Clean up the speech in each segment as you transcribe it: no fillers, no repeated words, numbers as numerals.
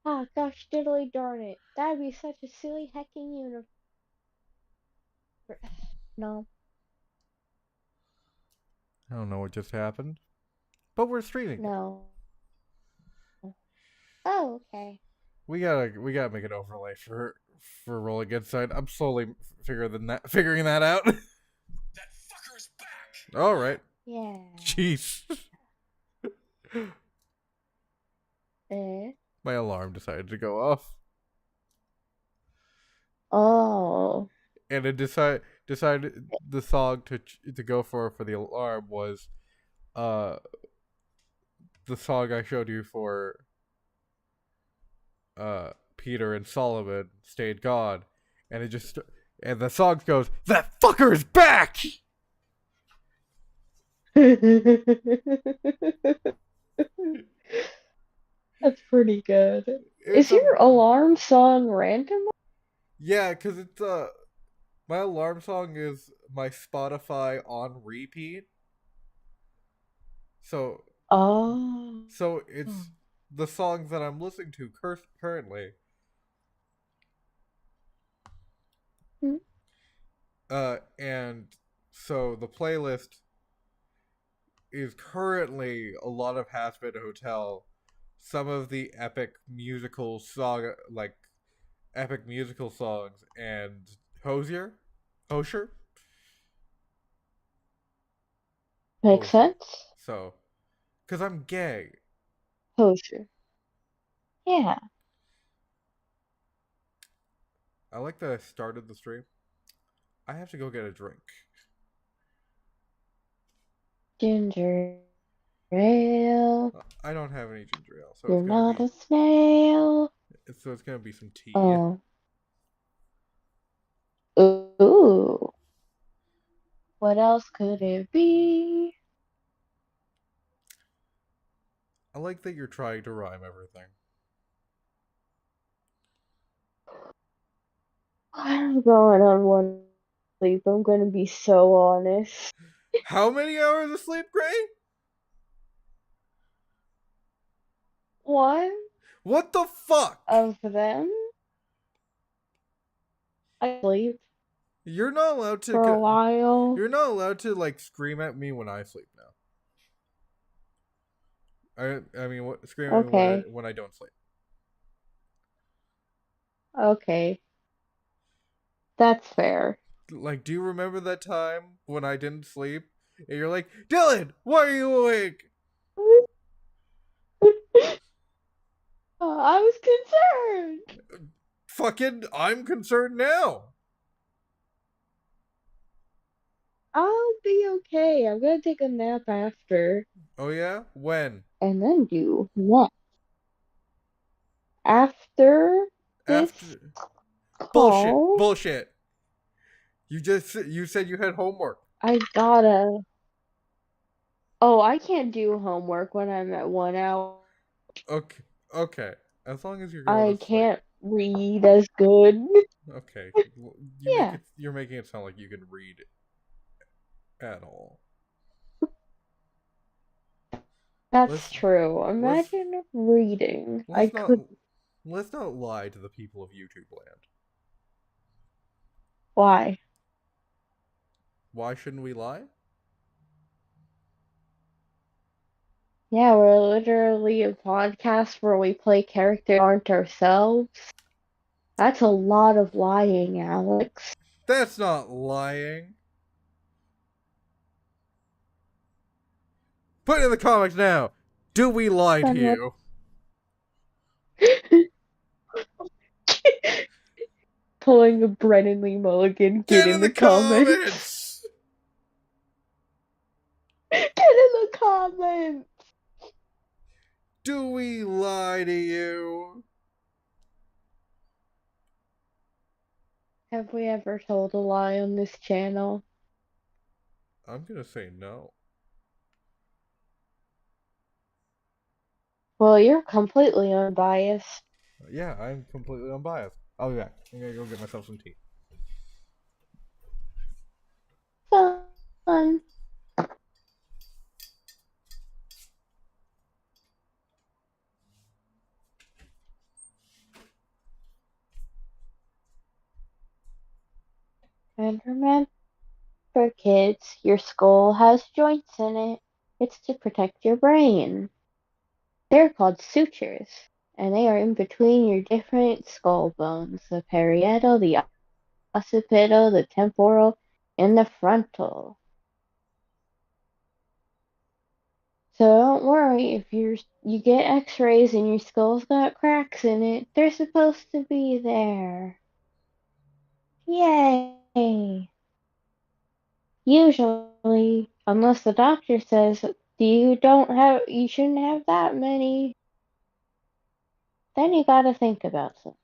Ah, gosh diddly darn it. That'd be such a silly hacking universe. No. I don't know what just happened, but we're streaming it. No. Oh, okay. We gotta make an overlay for Rolling Inside. I'm slowly figuring that out. That fucker's back. All right. Yeah. Jeez. Eh? My alarm decided to go off, Oh. and it decided the song to go for the alarm was uh the song I showed you for Peter and Solomon stayed gone, and it just and the song goes, that fucker is back. That's pretty good. It's Is a your alarm song random? yeah, cause it's my alarm song is my Spotify on repeat. So Oh. it's the songs that I'm listening to currently. Hmm. And so the playlist is currently a lot of Has Been Hotel, some of the epic musical songs, and Hosier, Makes Hosier. sense? So, because I'm gay, Oh, sure. Yeah. I like that I started the stream. I have to go get a drink. Ginger ale. I don't have any ginger ale, You're not a snail. so it's gonna be some tea. Oh. Ooh. What else could it be? I like that you're trying to rhyme everything. I'm going on one sleep. I'm going to be so honest. How many hours of sleep, Gray? One What the fuck? of them, I sleep You're not allowed for a to. while. You're not allowed to like scream at me when I sleep now. I mean, scream at me Okay. when I don't sleep. Okay. That's fair. Like, do you remember that time when I didn't sleep and you're like, Dylan, why are you awake? I was concerned. Fucking, I'm concerned now. I'll be okay. I'm gonna take a nap after, Oh yeah, when? and then do what? After this After call, bullshit. You said you had homework. I gotta. Oh, I can't do homework when I'm at 1 hour. Okay, okay. As long as you're going to I sleep. can't read as good. Okay, Yeah, you're making it sound like you can read at all. that's Let's true. let's Imagine reading. I let's not could. let's not lie to the people of YouTube land. Why? Why shouldn't we lie? Yeah, we're literally a podcast where we play characters aren't ourselves. That's a lot of lying, Alex. That's not lying. Put it in the comments now. Do we lie to Then what? you? Pulling a Brennan Lee Mulligan. Get Get in in the the comments. comments. Get in the comments. Do we lie to you? Have we ever told a lie on this channel? I'm gonna say no. Well, you're completely unbiased. Yeah, I'm completely unbiased. I'll be back. I'm gonna go get myself some tea. Fun. And remember, kids, your skull has joints in it. It's to protect your brain. They're called sutures, and they are in between your different skull bones, the parietal, the occipital, the temporal, and the frontal. So don't worry if you get x-rays and your skull's got cracks in it. They're supposed to be there. Yay! Usually, unless the doctor says you shouldn't have that many, then you gotta think about something.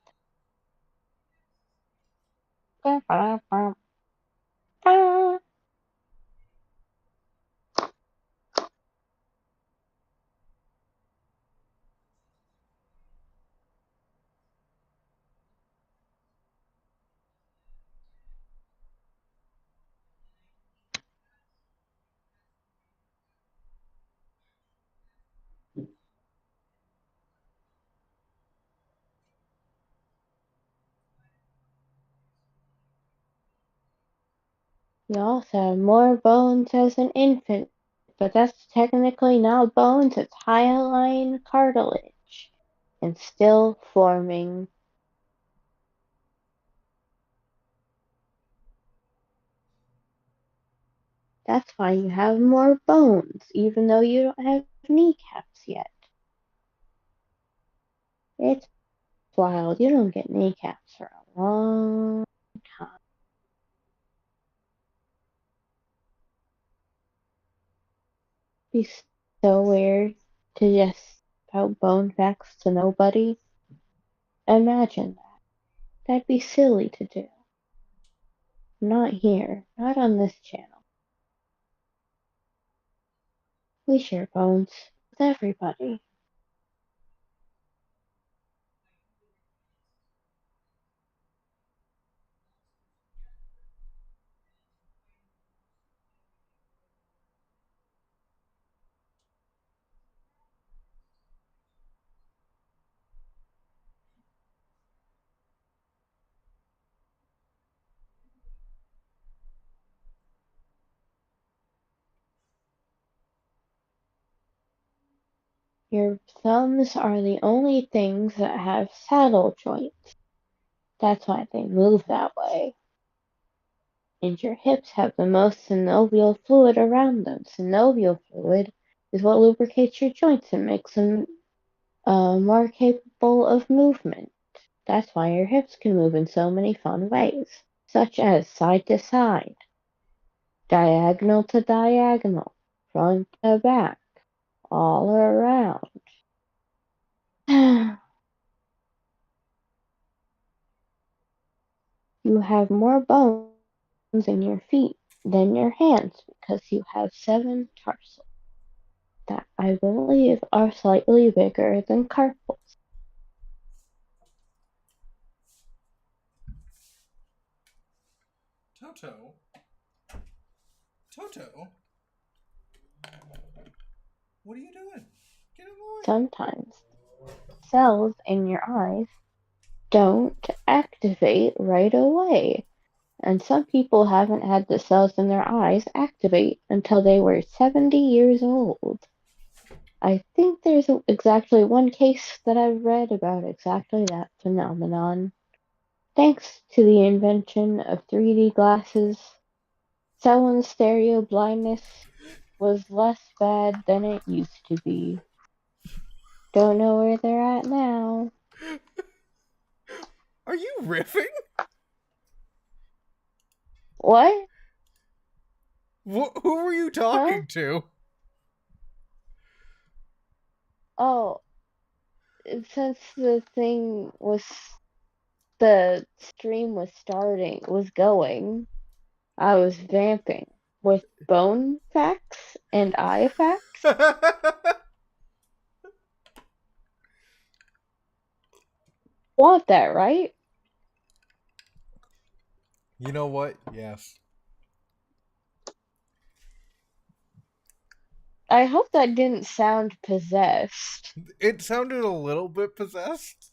You also have more bones as an infant, but that's technically not bones, it's hyaline cartilage and still forming. That's why you have more bones, even though you don't have kneecaps yet. It's wild. You don't get kneecaps for a long time. It'd be so weird to just spout bone facts to nobody. Imagine that. That'd be silly to do. Not here. Not on this channel. We share bones with everybody. Your thumbs are the only things that have saddle joints. That's why they move that way. And your hips have the most synovial fluid around them. Synovial fluid is what lubricates your joints and makes them more capable of movement. That's why your hips can move in so many fun ways, such as side to side, diagonal to diagonal, front to back, all around. You have more bones in your feet than your hands because you have 7 tarsals that I believe are slightly bigger than carpals. Toto? Toto? What are you doing? Get away! Sometimes cells in your eyes don't activate right away. And some people haven't had the cells in their eyes activate until they were 70 years old. I think there's exactly one case that I've read about exactly that phenomenon. Thanks to the invention of 3D glasses, someone's stereo blindness was less bad than it used to be. Don't know where they're at now. Are you riffing? What? Who were you Huh? talking to? Oh, since the stream was going, I was vamping with bone facts and eye facts. Want that, right? You know what? Yes. I hope that didn't sound possessed. It sounded a little bit possessed.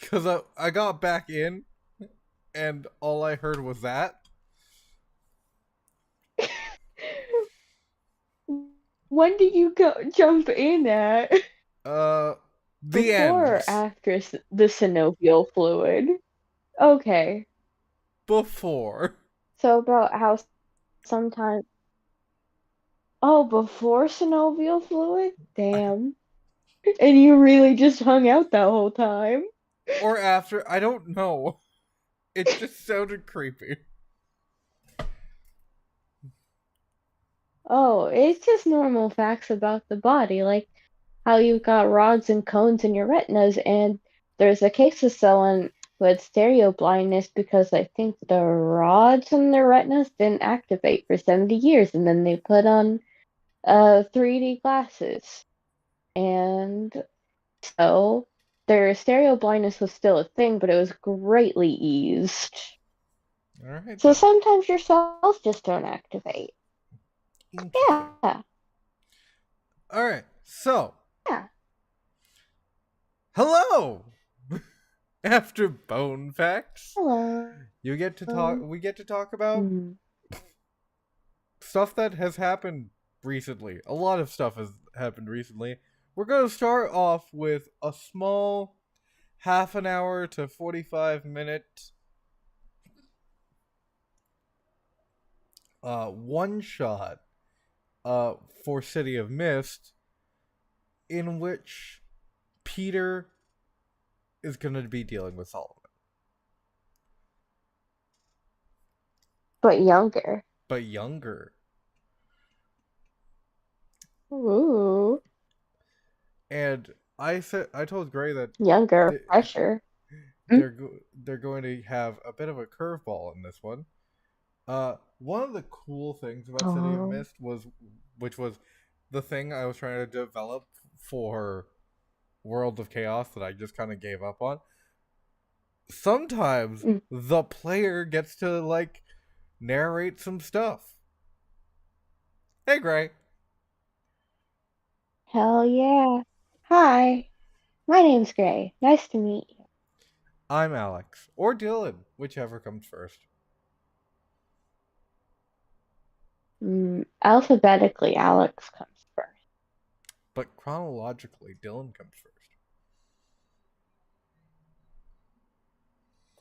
because I got back in and all I heard was that. When did you go jump in at? Uh, the Before end. or after the synovial fluid? Okay. Before. So about how sometimes. Oh, before synovial fluid? I, Damn. And you really just hung out that whole time? or after. I don't know. It just sounded creepy. Oh, it's just normal facts about the body, like how you've got rods and cones in your retinas, and there's a case of someone who had stereo blindness because I think the rods in their retinas didn't activate for 70 years, and then they put on 3D glasses. And so their stereo blindness was still a thing, but it was greatly eased. Alright So then. sometimes your cells just don't activate. Interesting. Yeah, Alright, so, yeah. hello! After Bone Facts, Hello. you get to talk. We get to talk about Mm. stuff that has happened recently. A lot of stuff has happened recently. We're going to start off with a small half an hour to 45-minute one shot uh, for City of Mist, in which Peter is going to be dealing with Solomon, But younger. but younger. Ooh, And I told Gray that younger, th- fresher. Mm, they're going to have a bit of a curveball in this one. One of the cool things about City of oh, Mist was, which was the thing I was trying to develop for World of Chaos that I just kind of gave up on. Sometimes mm. the player gets to like narrate some stuff. Hey, Gray. Hell yeah. Hi, my name's Gray. Nice to meet you. I'm Alex or Dylan, whichever comes first. Alphabetically, Alex comes first. But chronologically, Dylan comes first.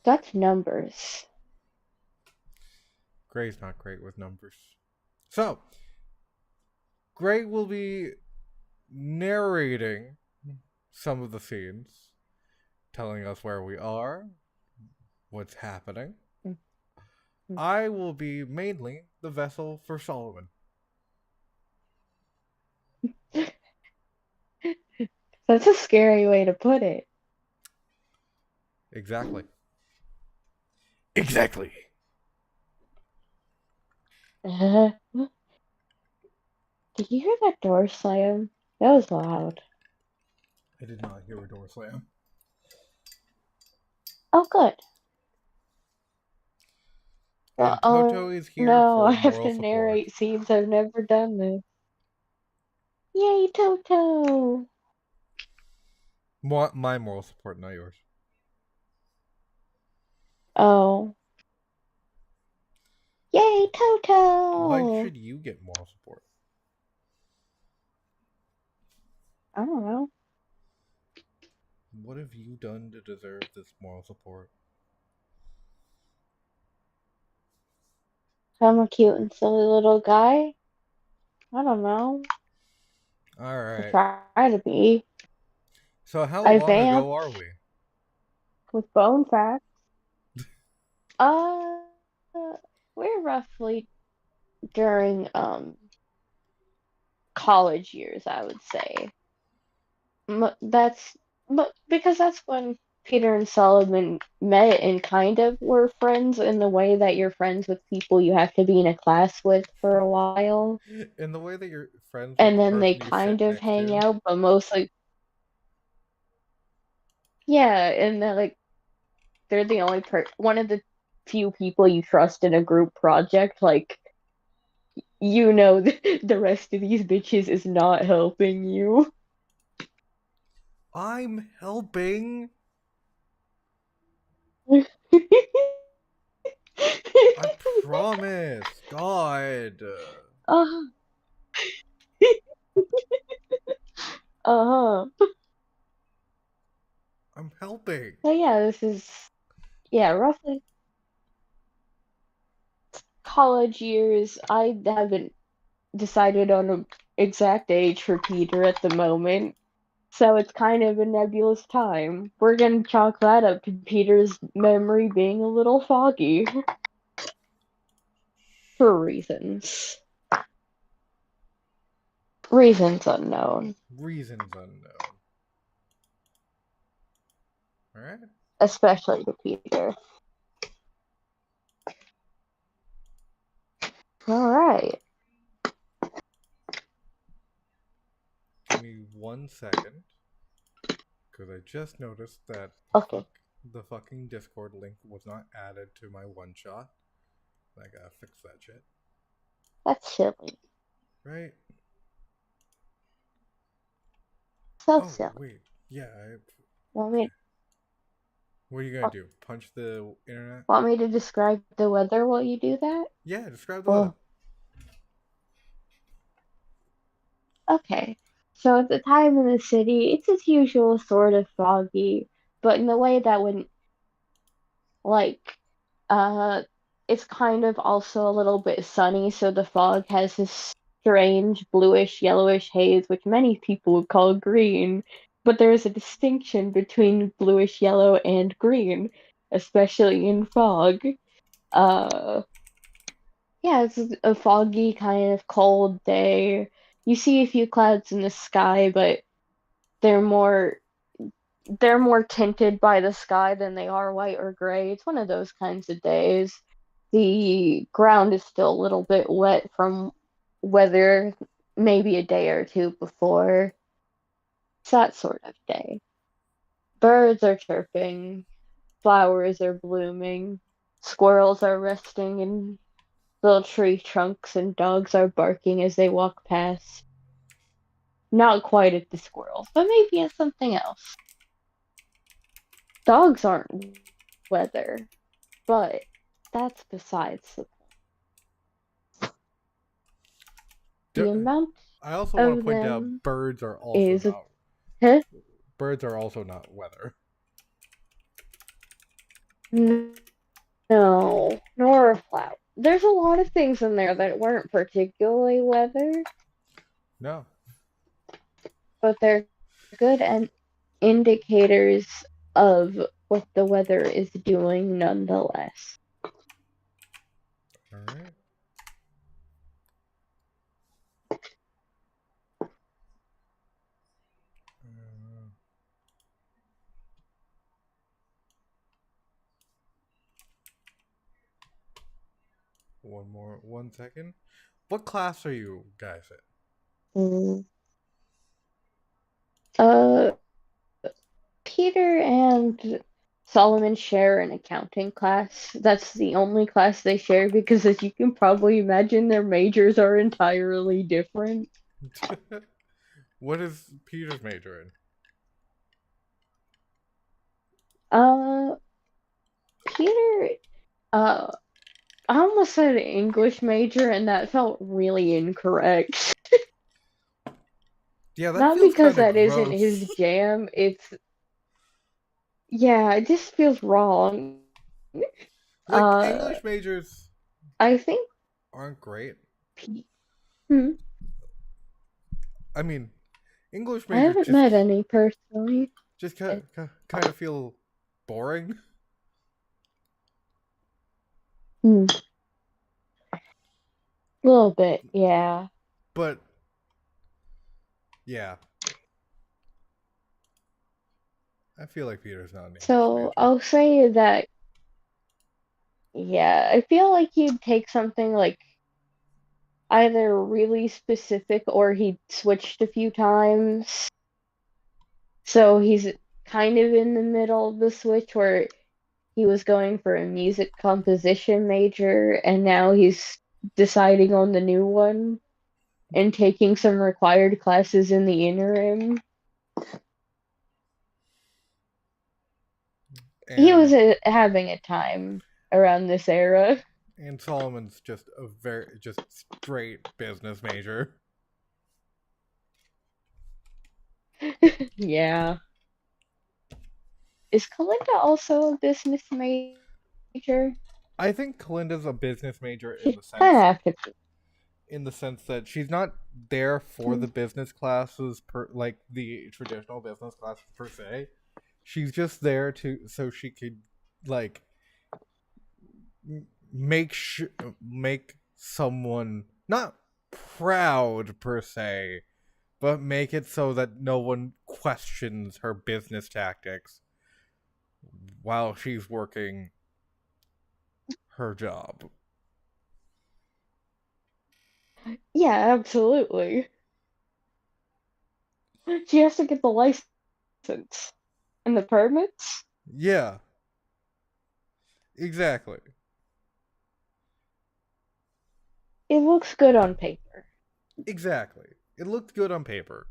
That's numbers. Gray's not great with numbers. So, Gray will be narrating some of the scenes, telling us where we are, what's happening. Mm, mm. I will be mainly the vessel for Solomon. That's a scary way to put it. Exactly. Exactly. Did you hear that door slam? That was loud. I did not hear a door slam. Oh, good. And Oh Toto is here no, I for have moral to support. narrate scenes. I've never done this. Yay, Toto! My moral support, not yours. Oh, yay, Why Toto! should you get moral support? I don't know. What have you done to deserve this moral support? I'm a cute and silly little guy. I don't know. I Alright. try to be. So, how I long vamp ago are we? with bone facts. Uh, we're roughly during college years, I would say. That's but because that's when Peter and Solomon met and kind of were friends in the way that you're friends with people you have to be in a class with for a while, In the way that you're friends with and the then they person you sit kind of next hang to? out, but mostly yeah, and then like they're the only one of the few people you trust in a group project. Like the rest of these bitches is not helping you. I'm helping. I promise. God. uh, uh-huh. I'm helping. So yeah, this is yeah, roughly college years. I haven't decided on an exact age for Peter at the moment. So it's kind of a nebulous time. We're gonna chalk that up to Peter's memory being a little foggy for reasons. Reasons unknown. Reasons unknown. Alright? Especially to Peter. Alright. Give me 1 second. Because I just noticed that Okay, the fucking Discord link was not added to my one shot. I gotta fix that shit. that's silly. Right? So Oh, silly. wait. Yeah, Want okay. me What are you gonna do? Punch the internet? want me to describe the weather while you do that? Yeah, describe the weather. Well, okay. So at the time in the city, it's as usual, sort of foggy, but in the way that wouldn't like uh it's kind of also a little bit sunny, so the fog has this strange bluish yellowish haze, which many people would call green, but there is a distinction between bluish yellow and green, especially in fog. Uh yeah, it's a foggy kind of cold day. You see a few clouds in the sky, but they're more they're more tinted by the sky than they are white or gray. It's one of those kinds of days. The ground is still a little bit wet from weather maybe a day or two before. It's that sort of day. Birds are chirping, flowers are blooming, squirrels are resting in little tree trunks, and dogs are barking as they walk past. Not quite at the squirrels, but maybe at something else. Dogs aren't weather, but that's besides the amount I also want to of point out them is huh? birds are also not weather. No, nor a flower. There's a lot of things in there that weren't particularly weather, No. but they're good and indicators of what the weather is doing nonetheless. All right. Uh, 1 second. What class are you guys in? Mm. Uh, Peter and Solomon share an accounting class. That's the only class they share because, as you can probably imagine, their majors are entirely different. What is Peter's major in? Uh, Peter, uh, I almost said English major, and that felt really incorrect. Yeah, that Not feels because kind of that isn't his gross. jam, it's, yeah, it just feels wrong. Like Uh, English majors I think aren't great. P- hmm, I mean, English I majors haven't met any personally. just But, kind of feel boring. hmm, a little bit, yeah. But yeah, I feel like Peter's not an English So major. I'll say that, yeah, I feel like he'd take something like either really specific or he'd switched a few times. So he's kind of in the middle of the switch where he was going for a music composition major and now he's deciding on the new one and taking some required classes in the interim. He was and having a time around this era. Solomon's just a very just straight business major. Yeah. Is Kalinda also a business major? I think Kalinda's a business major She's kind of have to in the sense that she's not there for the be. business classes per like the traditional business classes per se. She's just there to so she could like make someone not proud per se, but make it so that no one questions her business tactics while she's working her job. Yeah, absolutely. She has to get the license and the permits. Yeah, exactly. It looks good on paper. Exactly. It looked good on paper.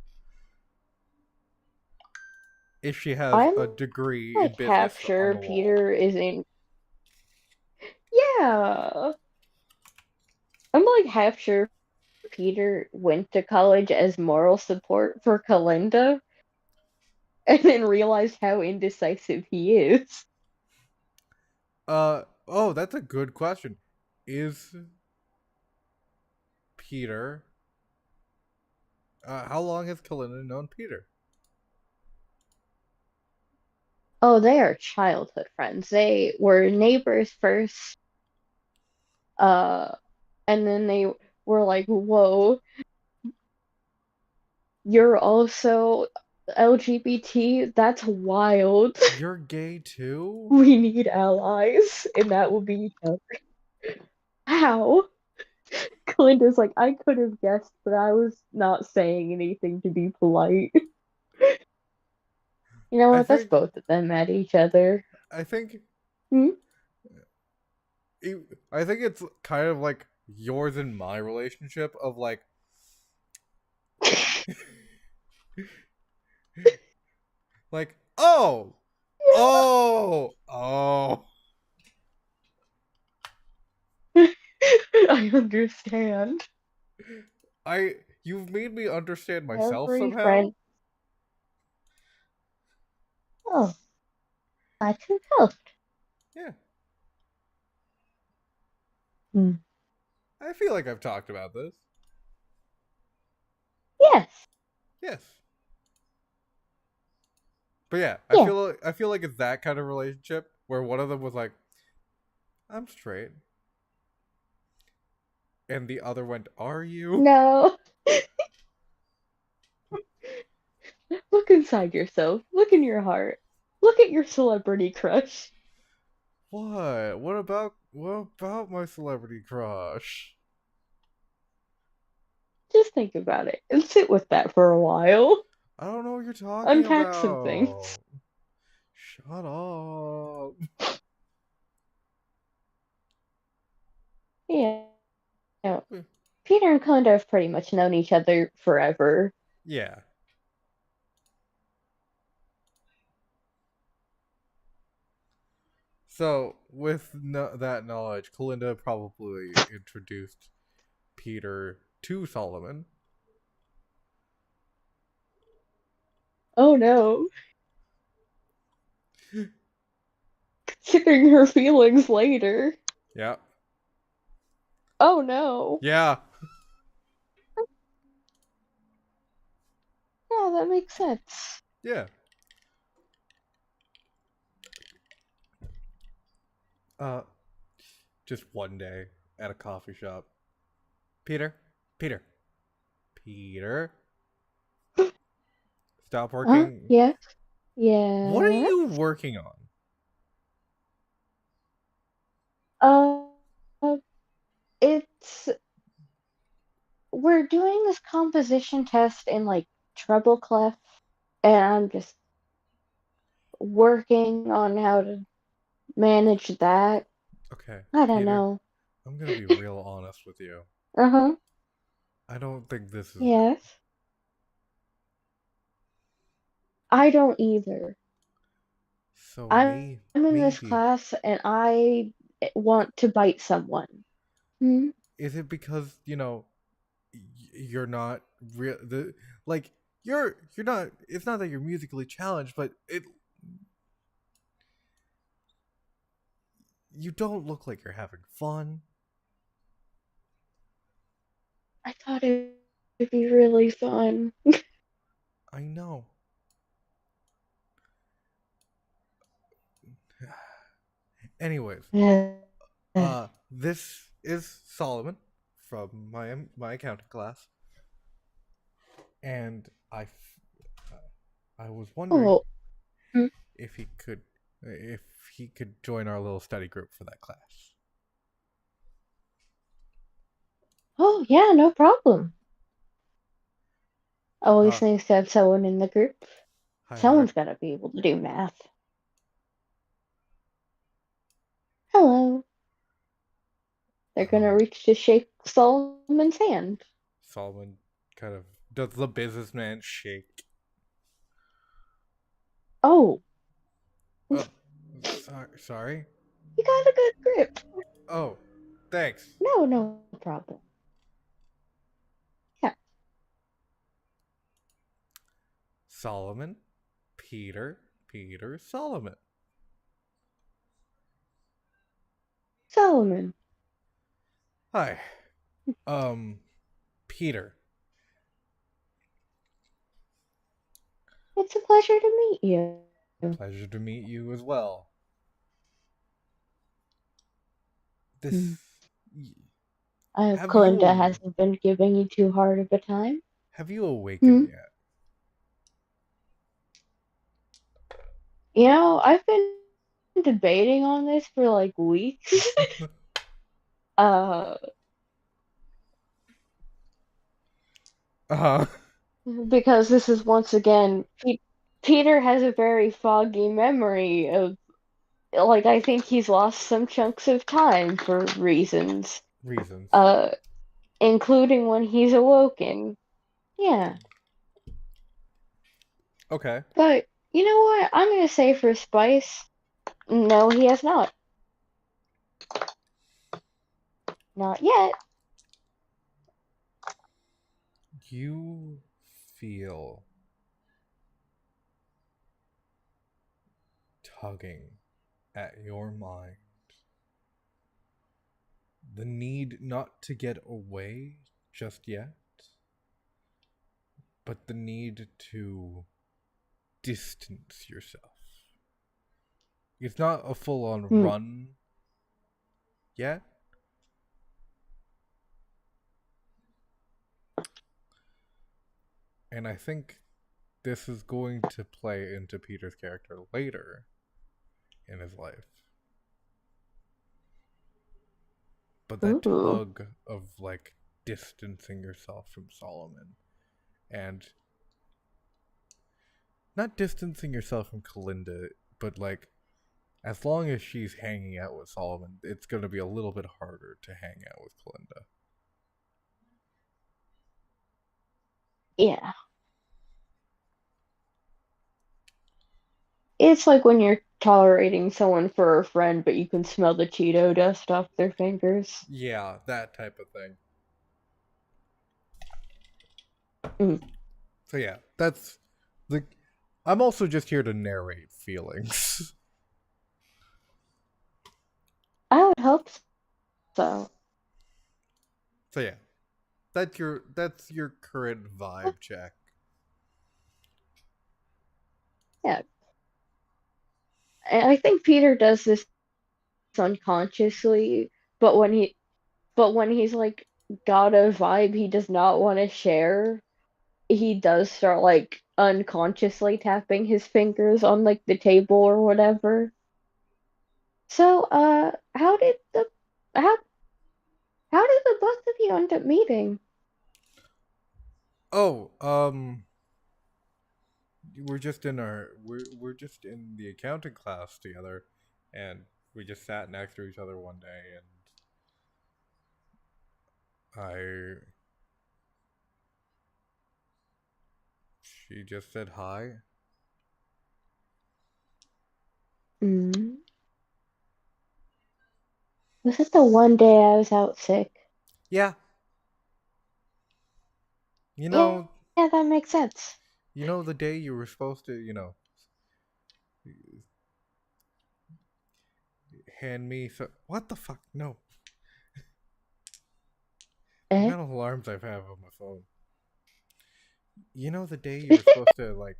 If she has I'm a degree in like half business on sure the wall. Peter is in. Yeah, I'm like half sure Peter went to college as moral support for Kalinda and then realized how indecisive he is. Oh, that's a good question. Is Peter how long has Kalinda known Peter? Oh, they are childhood friends. They were neighbors first, uh, and then they were like, "Whoa, you're also LGBT? That's wild. You're gay too? We need allies." And that will be each other. How? Glinda's like, I could have guessed, but I was not saying anything to be polite. You know I what? That's think both of them at each other. I think Hmm? it, I think it's kind of like yours and my relationship of like like oh. I understand. I you've made me understand myself Every somehow. friend. Oh, I can help. Yeah. Hmm. I feel like I've talked about this. Yes. Yes. But yeah, Yeah. I feel like it's that kind of relationship where one of them was like, "I'm straight," and the other went, "Are you?" No. Look inside yourself. Look in your heart. Look at your celebrity crush. What? What about my celebrity crush? Just think about it and sit with that for a while. I don't know what you're talking Unpack some things. about. Shut up. Yeah. Peter and Conda have pretty much known each other forever. Yeah. So, with that knowledge, Kalinda probably introduced Peter to Solomon. Oh no. Considering her feelings later. Yeah. Oh no. Yeah. Yeah, that makes sense. Yeah. Uh, just one day at a coffee shop. Peter, Peter, Peter, stop working. Yes. What are Yes. you working on? Uh, it's we're doing this composition test in like treble clef, and I'm just working on how to manage that. Okay, I don't Peter, know. I'm gonna be real honest with you. Uh-huh. I don't think this is good. Yes. I don't either. So I'm in this maybe class and I want to bite someone. Hmm? is it because you're not real the like you're not. It's not that you're musically challenged, but it you don't look like you're having fun. I thought it'd be really fun. I know. Anyways, this is Solomon from my accounting class, and I was wondering Oh, mm, if if he could join our little study group for that class. oh yeah, no problem. Uh, Always nice to have someone in the group. hi, hi. Someone's got to be able to do math. Hello. They're gonna Um, reach to shake Solomon's hand. Solomon kind of does the businessman shake. Oh, Oh, sorry. you got a good grip. Oh, thanks. No, no problem. Yeah, Solomon, Peter, Solomon. Solomon. Hi. Um, Peter. It's a pleasure to meet you. Pleasure to meet you as well. Hmm. This. I hope Have Kalinda you hasn't been giving you too hard of a time. have you awakened Hmm. yet? I've been debating on this for like weeks. uh, Uh huh. because this is once again, Peter has a very foggy memory of, like, I think he's lost some chunks of time for reasons, Reasons. uh, including when he's awoken. Yeah, Okay. but you know what? I'm gonna say for Spice, no, he has not. Not yet. You feel tugging at your mind. The need not to get away just yet, but the need to distance yourself. It's not a full on Hmm. run yet, and I think this is going to play into Peter's character later in his life. But that Ooh. tug of like distancing yourself from Solomon and not distancing yourself from Kalinda, but like as long as she's hanging out with Solomon, it's going to be a little bit harder to hang out with Kalinda. Yeah. It's like when you're tolerating someone for a friend, but you can smell the Cheeto dust off their fingers. Yeah, that type of thing. Mm. So yeah, that's the. I'm also just here to narrate feelings. I would hope so. So yeah, that's your current vibe check. Yeah. And I think Peter does this unconsciously, but when he's like got a vibe he does not want to share, he does start like unconsciously tapping his fingers on like the table or whatever. So, how how did the both of you end up meeting? Oh, we're just in the accounting class together, and we just sat next to each other one day, and I she just said hi. Mm. Was it the one day I was out sick? Yeah, you Yeah, know, that makes sense. the day you were supposed to, hand me so. What the fuck? No, the Eh? amount of alarms I've had on my phone. The day you were supposed to like,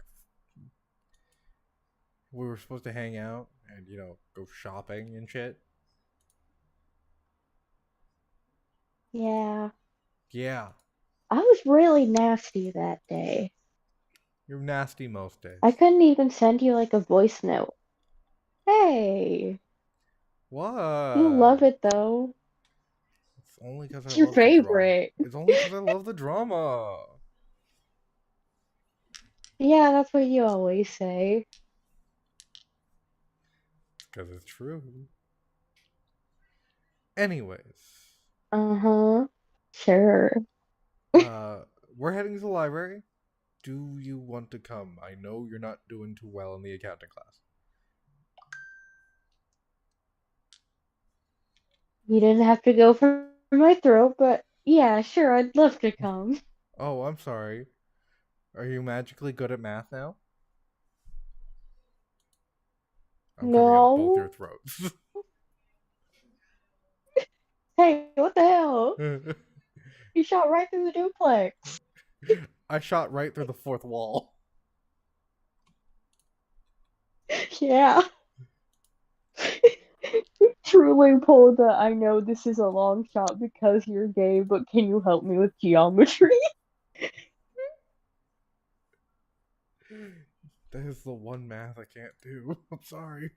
we were supposed to hang out and go shopping and shit. Yeah. Yeah, I was really nasty that day. you're nasty most I days. couldn't even send you like a voice note. Hey, you love What? it though. It's only because I It's your love the drama. favorite. It's only because I love the drama. Yeah, that's what you always say. Because it's true. Anyways, Uh-huh. Sure. uh, we're heading to the library. Do you want to come? I know you're not doing too well in the accounting class. You didn't have to go for my throat, but yeah, sure, I'd love to come. Oh, I'm sorry. Are you magically good at math now? I'm coming out both your No. throats. Hey, what the hell? You shot right through the duplex. I shot right through the fourth wall. Yeah. Truly pulled the I know this is a long shot because you're gay, but can you help me with geometry? That is the one math I can't do. I'm sorry.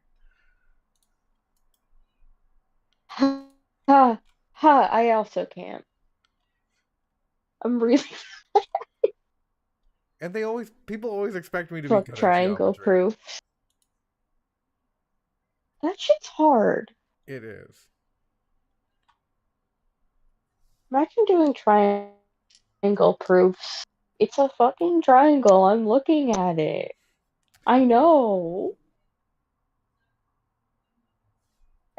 Ha ha ha, I also can't. I'm really And people always expect me to be fuck good at triangle geometry. proof. That shit's hard. It is. Imagine doing triangle proofs. It's a fucking triangle. I'm looking at it. I know.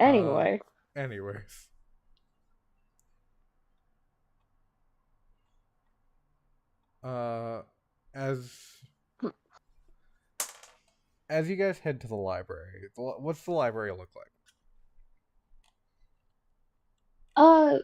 Uh, Anyway. anyways. Uh, as as you guys head to the library, what's the library look like? Uh,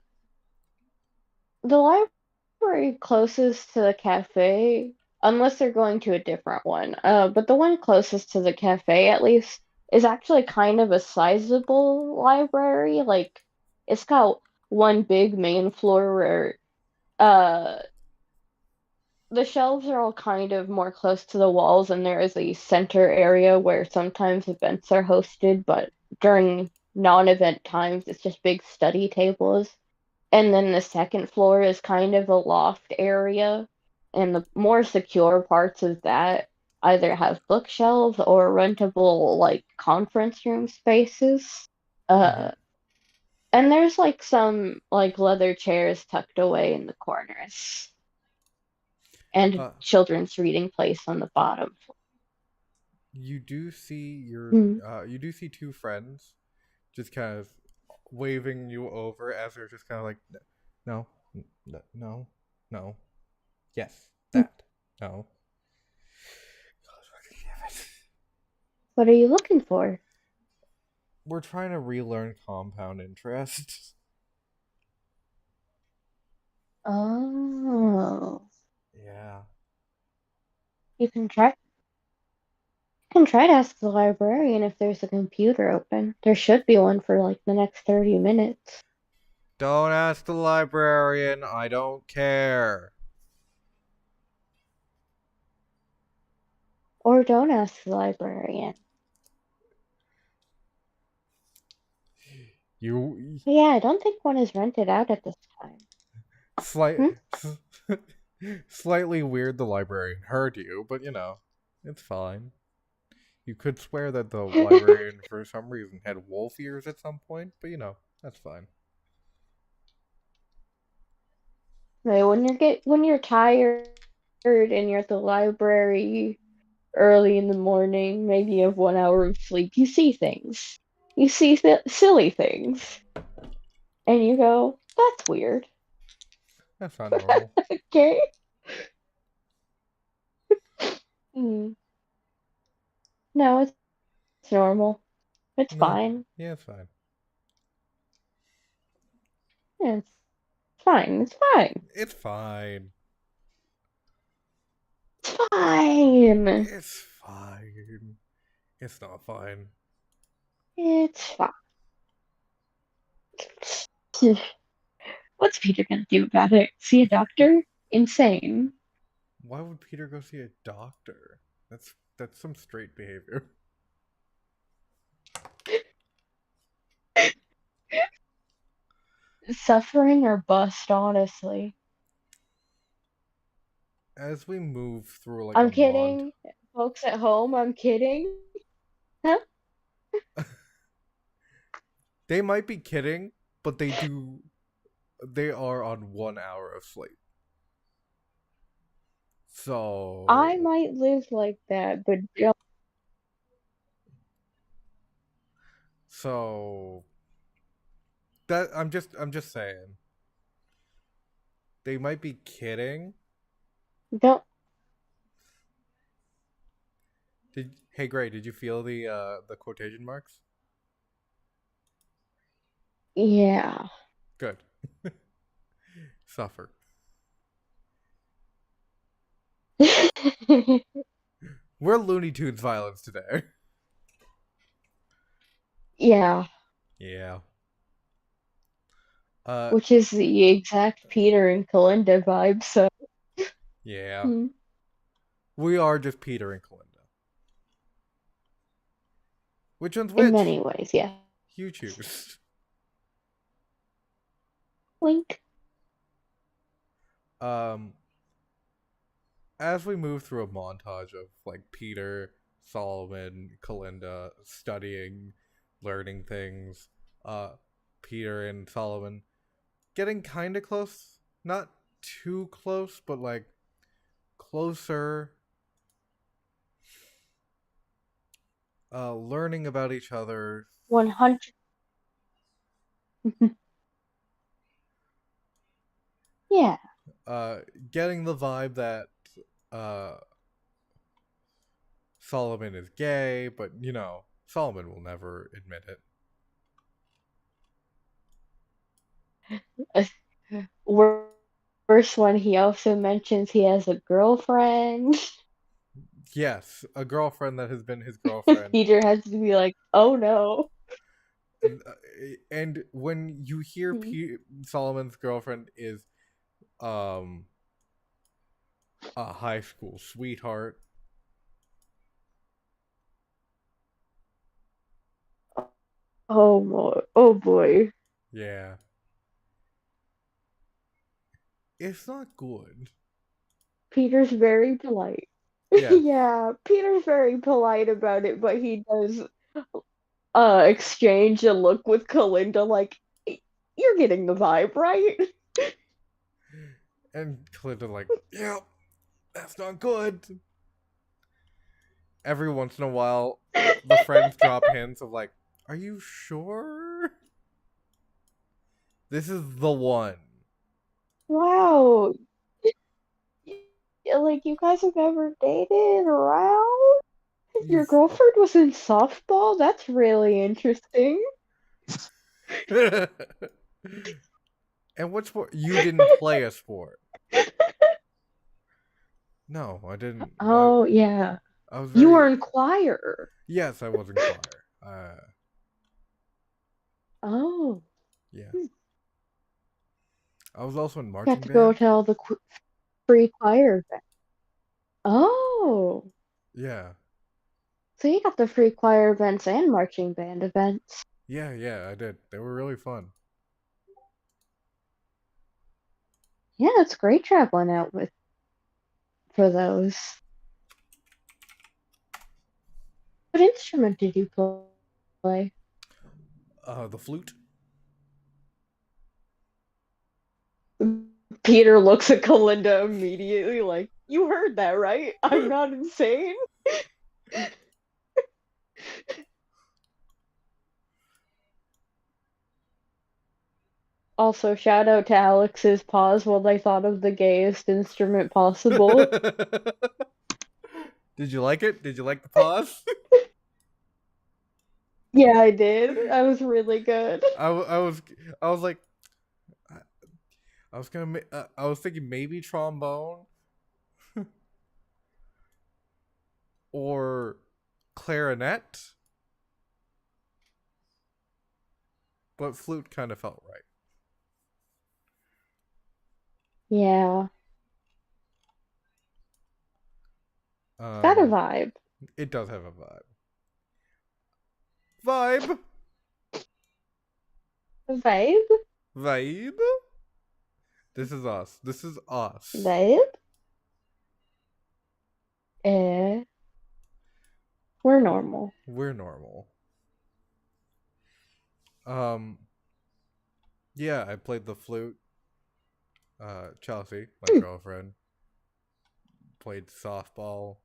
the library closest to the cafe, unless they're going to a different one, but the one closest to the cafe at least is actually kind of a sizable library. Like, it's got one big main floor where uh the shelves are all kind of more close to the walls, and there is a center area where sometimes events are hosted, but during non-event times, it's just big study tables. And then the second floor is kind of a loft area, and the more secure parts of that either have bookshelves or rentable like conference room spaces. Mm-hmm. Uh, and there's like some like leather chairs tucked away in the corners, and a Uh, children's reading place on the bottom you do see floor. you do see two friends just kind of waving you over as they're just kind of like, no, no, no, yes, Hmm. that, no. Damn it. What are you looking for? We're trying to relearn compound interest. Oh, Yeah. you can try to ask the librarian if there's a computer open. There should be one for like the next 30 minutes. Don't ask the librarian. I don't care. Or don't ask the librarian. You But yeah, I don't think one is rented out at this time. slight Hmm? slightly weird the librarian heard you, but it's fine. You could swear that the librarian for some reason had wolf ears at some point, but that's fine. Right, when you're tired and you're at the library, early in the morning, maybe you have 1 hour of sleep, you see things. You see silly things. And you go, that's weird. That's not normal. Okay. Mm. No, it's normal. It's No. fine. Yeah, it's fine. Yeah, it's fine. It's fine. It's fine. It's fine. It's fine. It's not fine. It's fine. What's Peter gonna do about it? See a doctor? Insane. Why would Peter go see a doctor? That's some straight behavior. Suffering or bust, honestly. As we move through like a I'm month, kidding. Folks at home, I'm kidding. Huh? they might be kidding, but they are on 1 hour of sleep. I So might live like that, but don't. so that I'm just saying. They might be kidding. Don't. Hey Gray, did you feel the quotation marks? Yeah. Good. Suffer. We're Looney Tunes violence today. Yeah. Yeah. Uh Which is the exact Peter and Kalinda vibe, so. yeah. Hmm. We are just Peter and Kalinda. Which one's In which? many ways, yes. You choose. Link. Um as we move through a montage of like Peter, Solomon, Kalinda studying, learning things, uh Peter and Solomon getting kind of close, not too close, but like closer, learning about each other, 100. Yeah. uh, getting the vibe that uh, Solomon is gay, but Solomon will never admit it. Uh, Worst one, he also mentions he has a girlfriend. Yes, a girlfriend that has been his girlfriend. Peter has to be like, oh no. And when you hear Hmm. Solomon's girlfriend is um, a high school sweetheart, Oh boy. Oh boy. yeah, it's not good. Peter's very polite. Yes. Yeah, Peter's very polite about it, but he does exchange a look with Kalinda like, you're getting the vibe, right? And Clinton like, yeah, that's not good. Every once in a while, the friends drop hints of like, are you sure? This is the one. Wow. Like, you guys have never dated around? You Your girlfriend was in softball? That's really interesting. And what sport? You didn't play a sport. No, I didn't. Oh, yeah. I was You were very. in choir. Yes, I was in choir. Oh. Yeah. Hmm. I was also in Got marching to go band. to all the free choir events. Oh. Yeah. So you got the free choir events and marching band events. Yeah, yeah, I did. They were really fun. Yeah, it's great traveling out with for those. What instrument did you play? The flute. Peter looks at Kalinda immediately like, you heard that, right? I'm not insane. Also, shout out to Alex's pause while they thought of the gayest instrument possible. Did you like it? Did you like the pause? Yeah, I did. I was really good. I was I was like I was gonna I was thinking maybe trombone or clarinet, but flute kind of felt Yeah, right. it's got a vibe. It does have a vibe. Vibe, A vibe? vibe. This is us. This is us. Vibe? Eh, we're normal. We're normal. Um, yeah, I played the flute. Chelsea, my Hmm. girlfriend, played softball,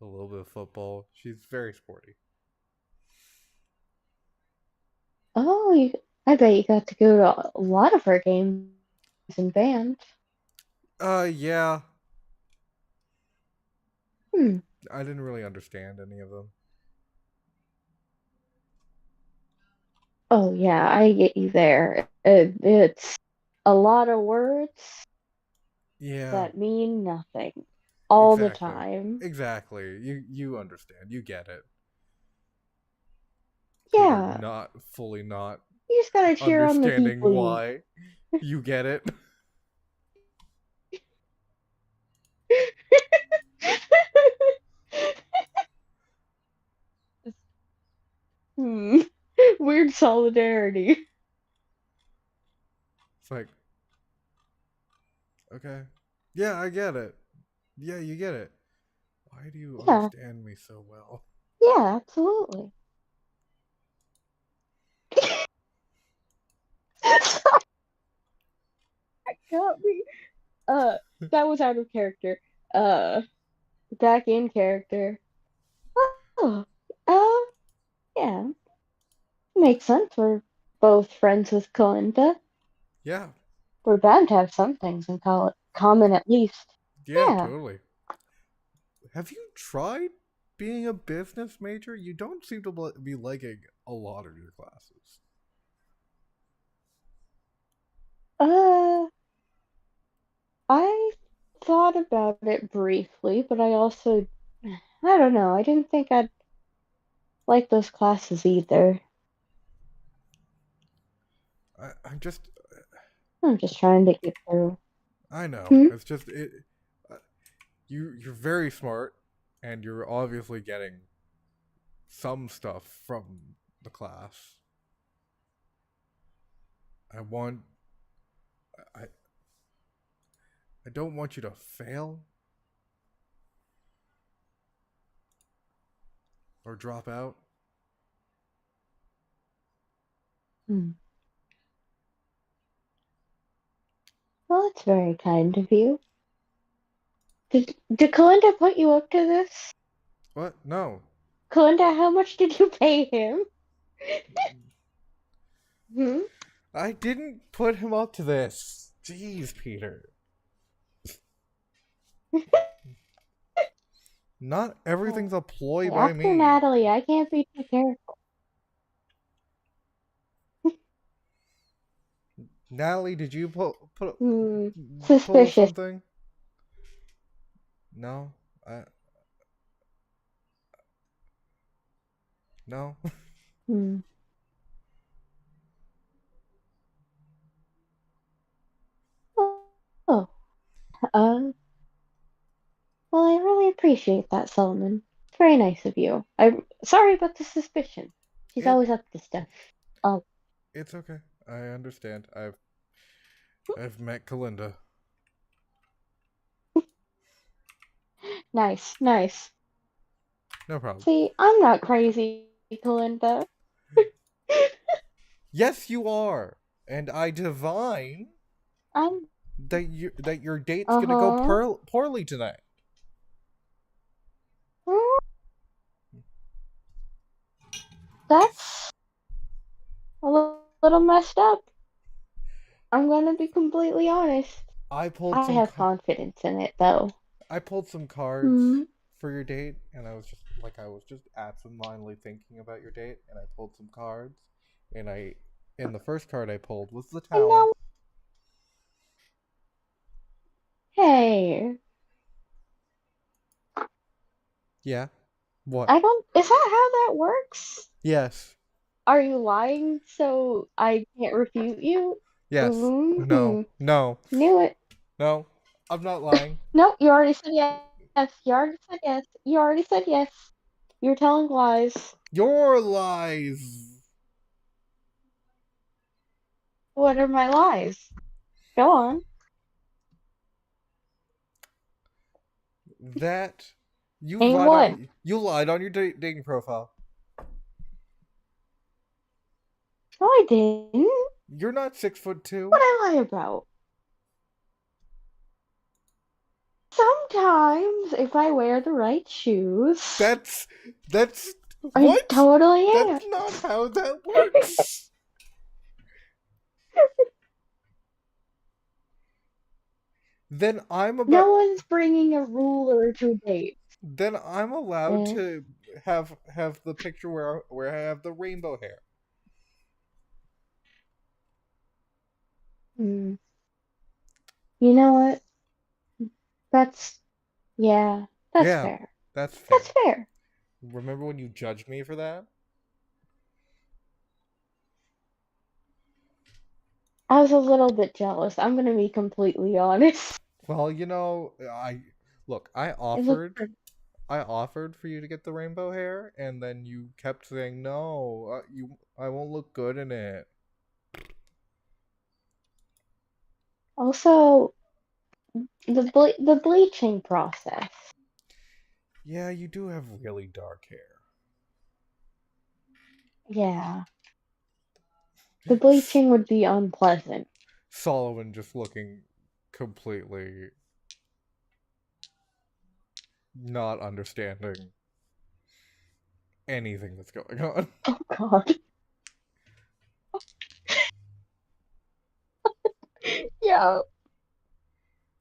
a little bit of football. She's very sporty. Oh, I bet you got to go to a lot of her games in band. Yeah. Hmm. I didn't really understand any of them. Oh, yeah, I get you there. It's a lot of words Yeah, that mean nothing all the exactly. time. Exactly. You understand. You get it. Peter Yeah, not fully not you just gotta cheer on the understanding people you. why. You get it. Hmm. Weird solidarity. It's like, okay. Yeah, I get it. Yeah, you get it. Why do you Yeah, understand me so well? yeah, absolutely. Got me. Uh, that was out of character. Uh, back in character. Oh, uh, yeah, makes sense. We're both friends with Kalinda. Yeah. We're bound to have some things in common at least. Yeah, Yeah. totally. Have you tried being a business major? You don't seem to be liking a lot of your classes. Uh, I thought about it briefly, but I also, I don't know. I didn't think I'd like those classes either. I'm just I'm just trying to get through. I know. Hmm? It's just it. Uh, you're very smart, and you're obviously getting some stuff from the class. I want. I I don't want you to fail or drop out. Hmm. Well, that's very kind of you. Did Kalinda put you up to this? What? No. Kalinda, how much did you pay him? Hmm? I didn't put him up to this. Jeez, Peter. Not everything's a ploy by After me. Natalie, I can't be too careful. Natalie, did you Hmm. pull Suspicious. something? No. I no. Hmm. Oh, uh, well, I really appreciate that, Solomon. It's very nice of you. I'm sorry about the suspicion. She's it always up to stuff. Oh, it's okay. I understand. I've met Kalinda. nice, nice. No problem. See, I'm not crazy, Kalinda. Yes, you are, and I divine I'm, that your date's gonna go uh-huh. poorly tonight. That's a little messed up. I'm gonna be completely honest. I pulled I some have confidence in it, though. I pulled some cards Hmm. for your date, and I was just absentmindedly thinking about your date, and I pulled some cards, and the first card I pulled was the You Tower. know, hey, Yeah. What? I don't. Is that how that works? Yes. Are you lying so I can't refute you? Yes. No. Mm-hmm. No. Knew it. No. I'm not lying. Nope, you already said yes. You already said yes. You already said yes. You're telling lies. Your lies. What are my lies? Go on. That Name one. you lied on your dating profile. No, I didn't. You're not 6'2". What I lie about? Sometimes, if I wear the right shoes, That's that's I what? totally That's am. not how that works. Then I'm about No one's bringing a ruler to a date. then I'm allowed Eh? to have the picture where I have the rainbow hair. Hmm. You know what? That's, yeah, that's Yeah, fair. that's That's fair. fair. Remember when you judged me for that? I was a little bit jealous. I'm gonna be completely honest. Well, I look, It looked pretty. I offered for you to get the rainbow hair, and then you kept saying no. I won't look good in it. Also, the bleaching process. Yeah, you do have really dark hair. Yeah, the bleaching would be unpleasant. Solomon just looking completely not understanding anything that's going on. Oh God. Yeah,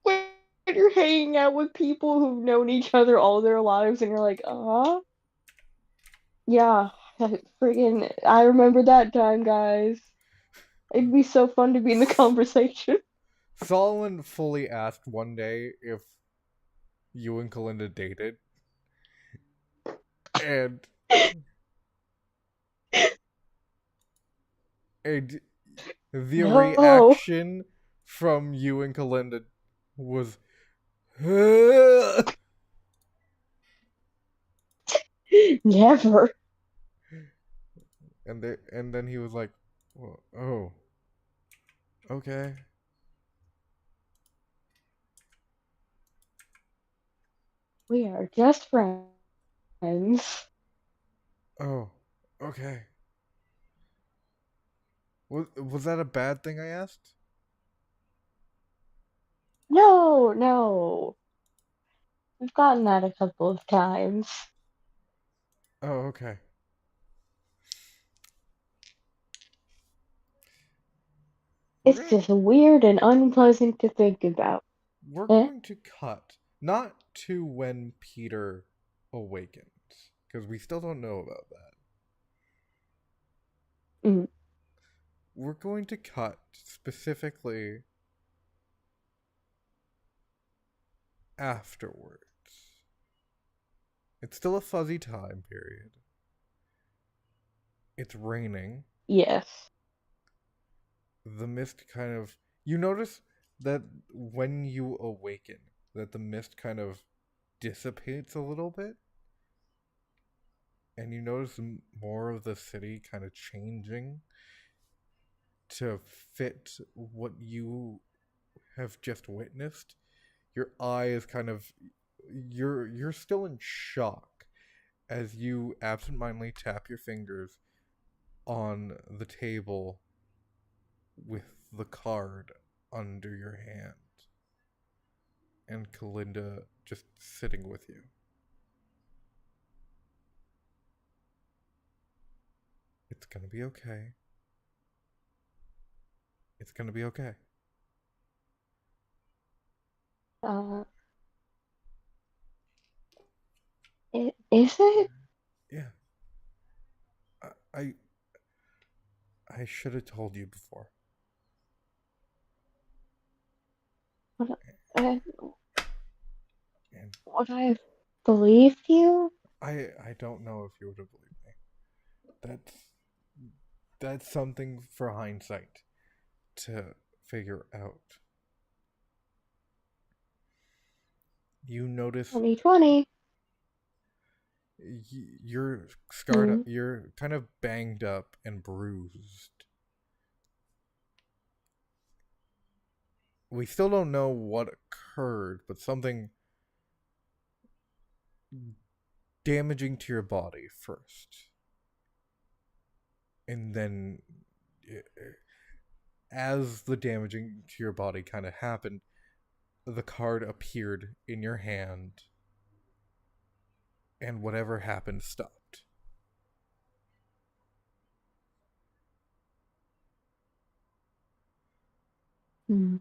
when you're hanging out with people who've known each other all their lives, and you're like, yeah, friggin', I remember that time, guys. It'd be so fun to be in the conversation. Solomon fully asked one day if you and Kalinda dated, and and the No, reaction from you and Kalinda was, and never. then he was like, oh, okay, We are just friends. oh, okay. Was that a bad thing I asked? No, no. We've gotten that a couple of times. Oh, okay. We're It's gonna just weird and unpleasant to think about. we're Eh? going to cut not to when Peter awakens, because we still don't know about that. Mm, We're going to cut specifically afterwards. It's still a fuzzy time period. It's raining. yes. The mist kind of. You notice that when you awaken, that the mist kind of dissipates a little bit, and you notice more of the city kind of changing to fit what you have just witnessed. Your eye is kind of. You're still in shock as you absentmindedly tap your fingers on the table with the card under your hand, and Kalinda just sitting with you. It's gonna be okay. It's gonna be okay. Uh, is it? Yeah. I I, I should have told you before. Would, uh, And would I have believed you? I don't know if you would have believed me. That's that's something for hindsight to figure out. You notice 2020. you're scarred up, Hmm. you're kind of banged up and bruised. We still don't know what occurred, but something damaging to your body first. And then as the damaging to your body kind of happened, the card appeared in your hand and whatever happened stopped. Hmm.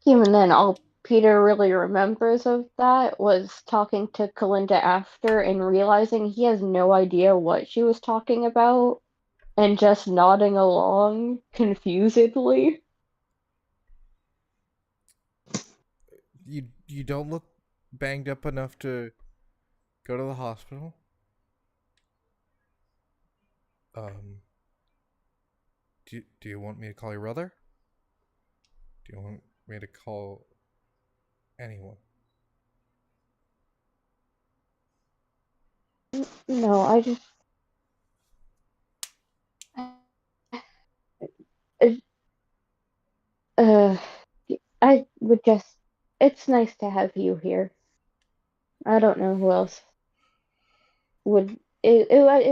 Even then, all Peter really remembers of that was talking to Kalinda after and realizing he has no idea what she was talking about and just nodding along confusedly. You don't look banged up enough to go to the hospital. Um, do you want me to call your brother? Do you want me to call anyone? No, I just. Uh, I would just. It's nice to have you here. I don't know who else would. It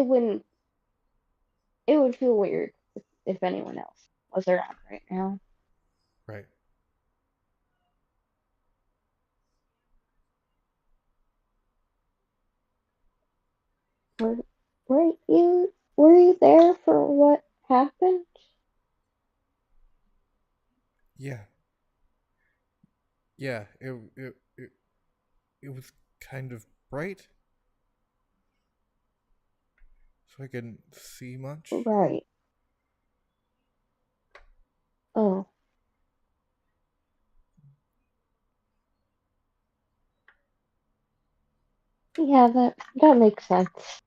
wouldn't. It would feel weird if anyone else was around right now. Right. Were, were you there for what happened? Yeah. Yeah. It was kind of bright, so I couldn't see much. Right. Oh, yeah, that makes sense.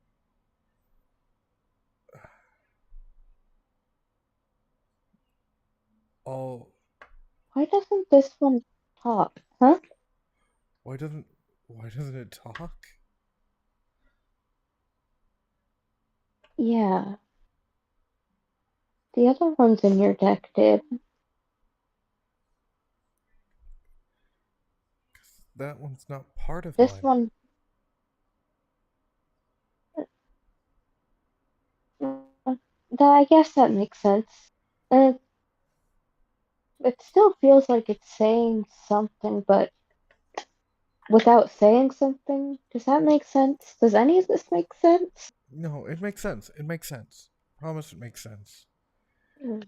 All Why doesn't this one talk? Huh? why doesn't why doesn't it talk? Yeah, the other ones in your deck did. That one's not part of This mine. one, I guess that makes sense. Uh, it still feels like it's saying something, but without saying something. Does that make sense? Does any of this make sense? No, it makes sense. It makes sense. Promise it makes sense. Mm,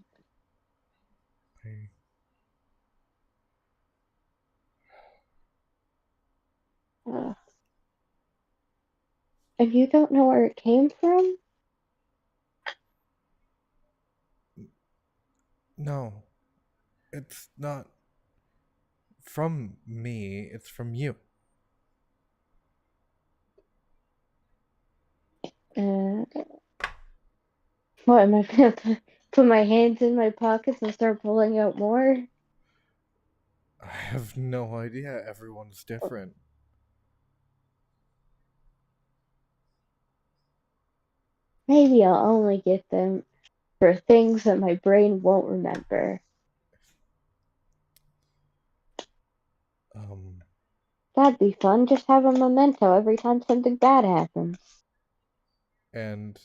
I, Uh, if you don't know where it came from, no, it's not from me. It's from you. uh, what am I gonna put my hands in my pockets and start pulling out more? I have no idea. Everyone's different. Maybe I'll only get them for things that my brain won't remember. Um, That'd be fun. Just have a memento every time something bad happens. and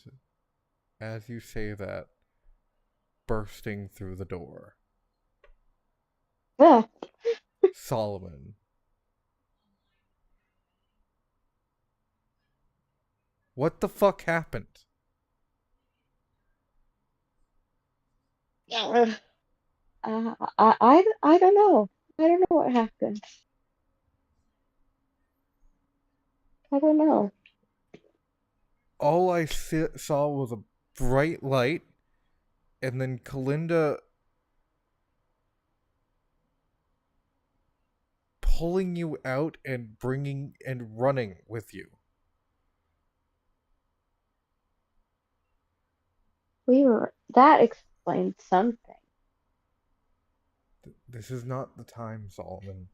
as you say that, bursting through the door, Ugh. Solomon. What the fuck happened? I don't know. I don't know what happened. I don't know. All saw was a bright light, and then Kalinda pulling you out and bringing and running with you. That explains something. This is not the time, Solomon.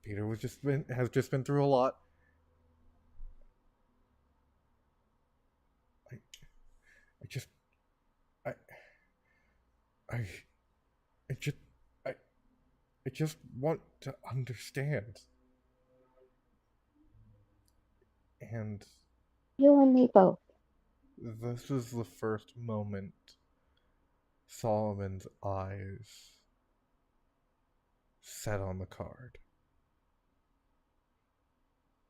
Peter was just been has just been through a lot. I, I just, I, I, I just, I, I just want to understand. And You and me both. this is the first moment Solomon's eyes set on the card,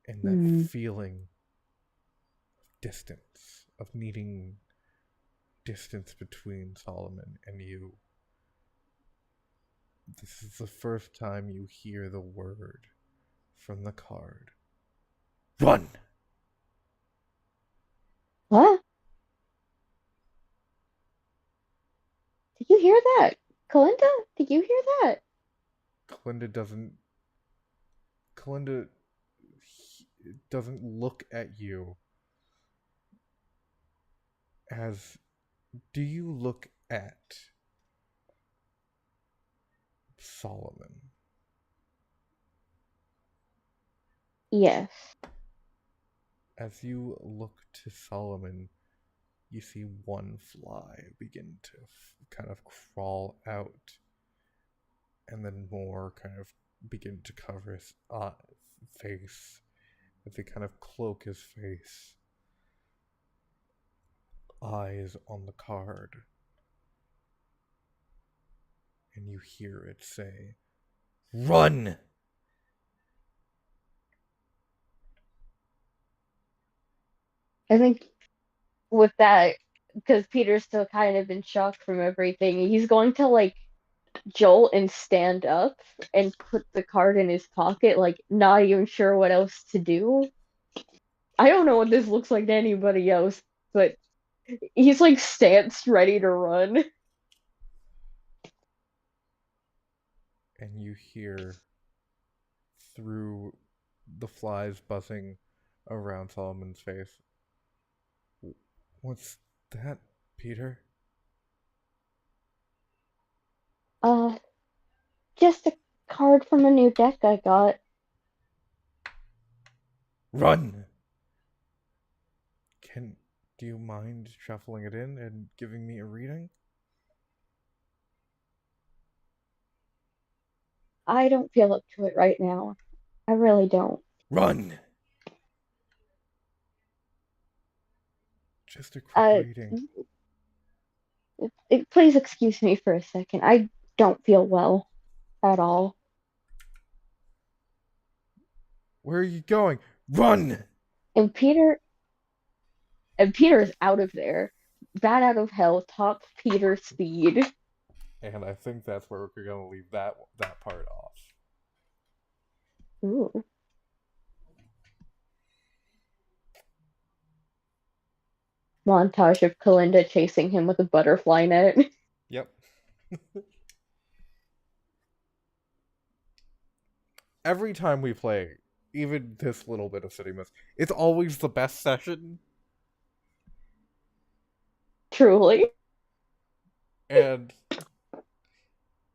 and that Hmm. feeling of distance, of needing distance between Solomon and you. This is the first time you hear the word from the card. Run! What? Did you hear that? Kalinda? Did you hear that? Kalinda doesn't. Kalinda doesn't look at you as. Do you look at Solomon? Yes. As you look to Solomon, you see one fly begin to kind of crawl out, and then more kind of begin to cover his face as they kind of cloak his face. Eyes on the card, and you hear it say, Run! I think with that, because Peter's still kind of in shock from everything, he's going to like jolt and stand up and put the card in his pocket, like not even sure what else to do. I don't know what this looks like to anybody else, but he's like stance ready to run. And you hear through the flies buzzing around Solomon's face, What's that, Peter? Uh, just a card from a new deck I got. Run! Can do you mind shuffling it in and giving me a reading? I don't feel up to it right now. I really don't. Run! Just a quick Uh, reading. please excuse me for a second. I don't feel well at all. Where are you going? Run! And Peter's out of there. Bat out of hell, top Peter speed. And I think that's where we're gonna leave that part off. Ooh. Montage of Kalinda chasing him with a butterfly net. Yep. Every time we play, even this little bit of City Mist, it's always the best session. Truly. And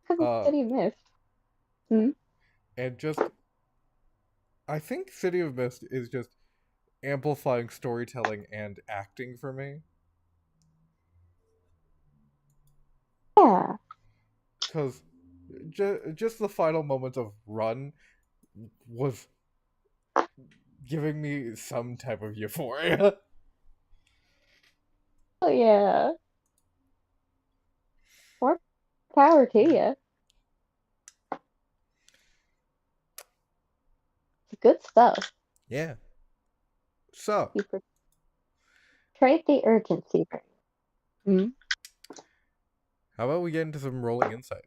Hasn't uh City missed? Hmm? and just I think City of Mist is just amplifying storytelling and acting for me. Yeah. Because just the final moment of Run was giving me some type of euphoria. Oh yeah. More power to you. It's good stuff. Yeah. So, You Trade the urgency. Mm. How about we get into some rolling insight?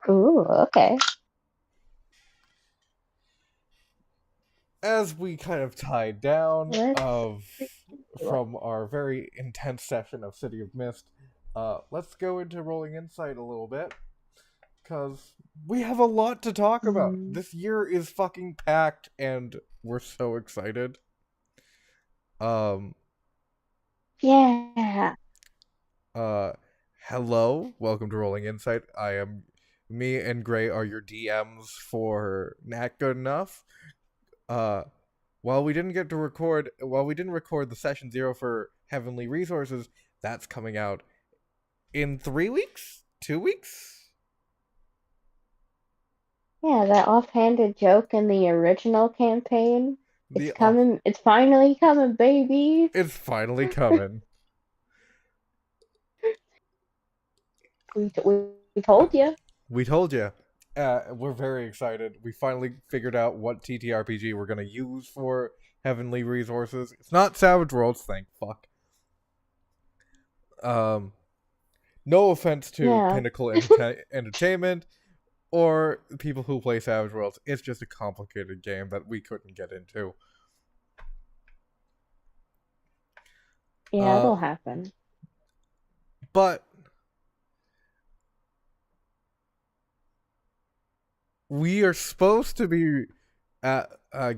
Ooh, okay. As we kind of tied down Let's of freak into it. from our very intense session of City of Mist, let's go into rolling insight a little bit because we have a lot to talk about. Mm. This year is fucking packed, and we're so excited. Um, Yeah. uh, hello, welcome to Rolling Insight. I am me and Gray are your DMs for Not Good Enough. Uh, while we didn't record the session 0 for Heavenly Resources, that's coming out in 3 weeks, 2 weeks. Yeah, that offhanded joke in the original campaign. It's The off, coming. It's finally coming, baby. it's finally coming. We told you. We told you. We're very excited. We finally figured out what TTRPG we're gonna use for Heavenly Resources. It's not Savage Worlds, thank fuck. Um, no offense to Yeah. Pinnacle Entertainment or people who play Savage Worlds. It's just a complicated game that we couldn't get into. Yeah, Uh, it'll happen. but we are supposed to be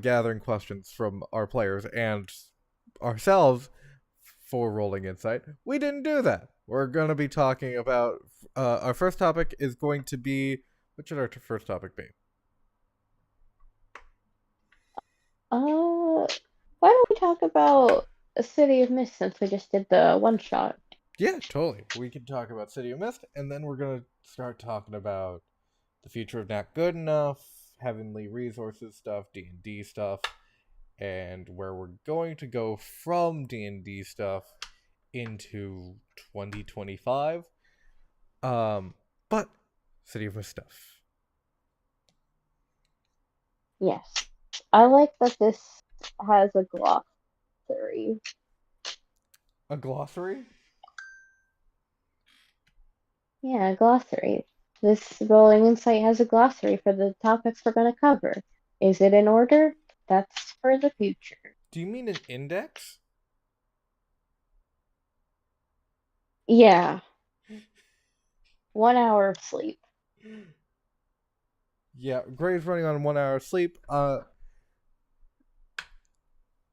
gathering questions from our players and ourselves for Rolling Insight. We didn't do that. We're going to be talking about our first topic is going to be what should our first topic be? Why don't we talk about a City of Mist since we just did the one shot? Yeah, totally. We can talk about City of Mist, and then we're going to start talking about the future of Not Good Enough, Heavenly Resources stuff, D&D stuff, and where we're going to go from D&D stuff into 2025. But City of Mist stuff. Yes. I like that this has a glossary. A glossary? Yeah, a glossary. This Rolling Insight has a glossary for the topics we're going to cover. Is it in order? That's for the future. Do you mean an index? Yeah, 1 hour of sleep. Yeah, Gray's running on 1 hour of sleep.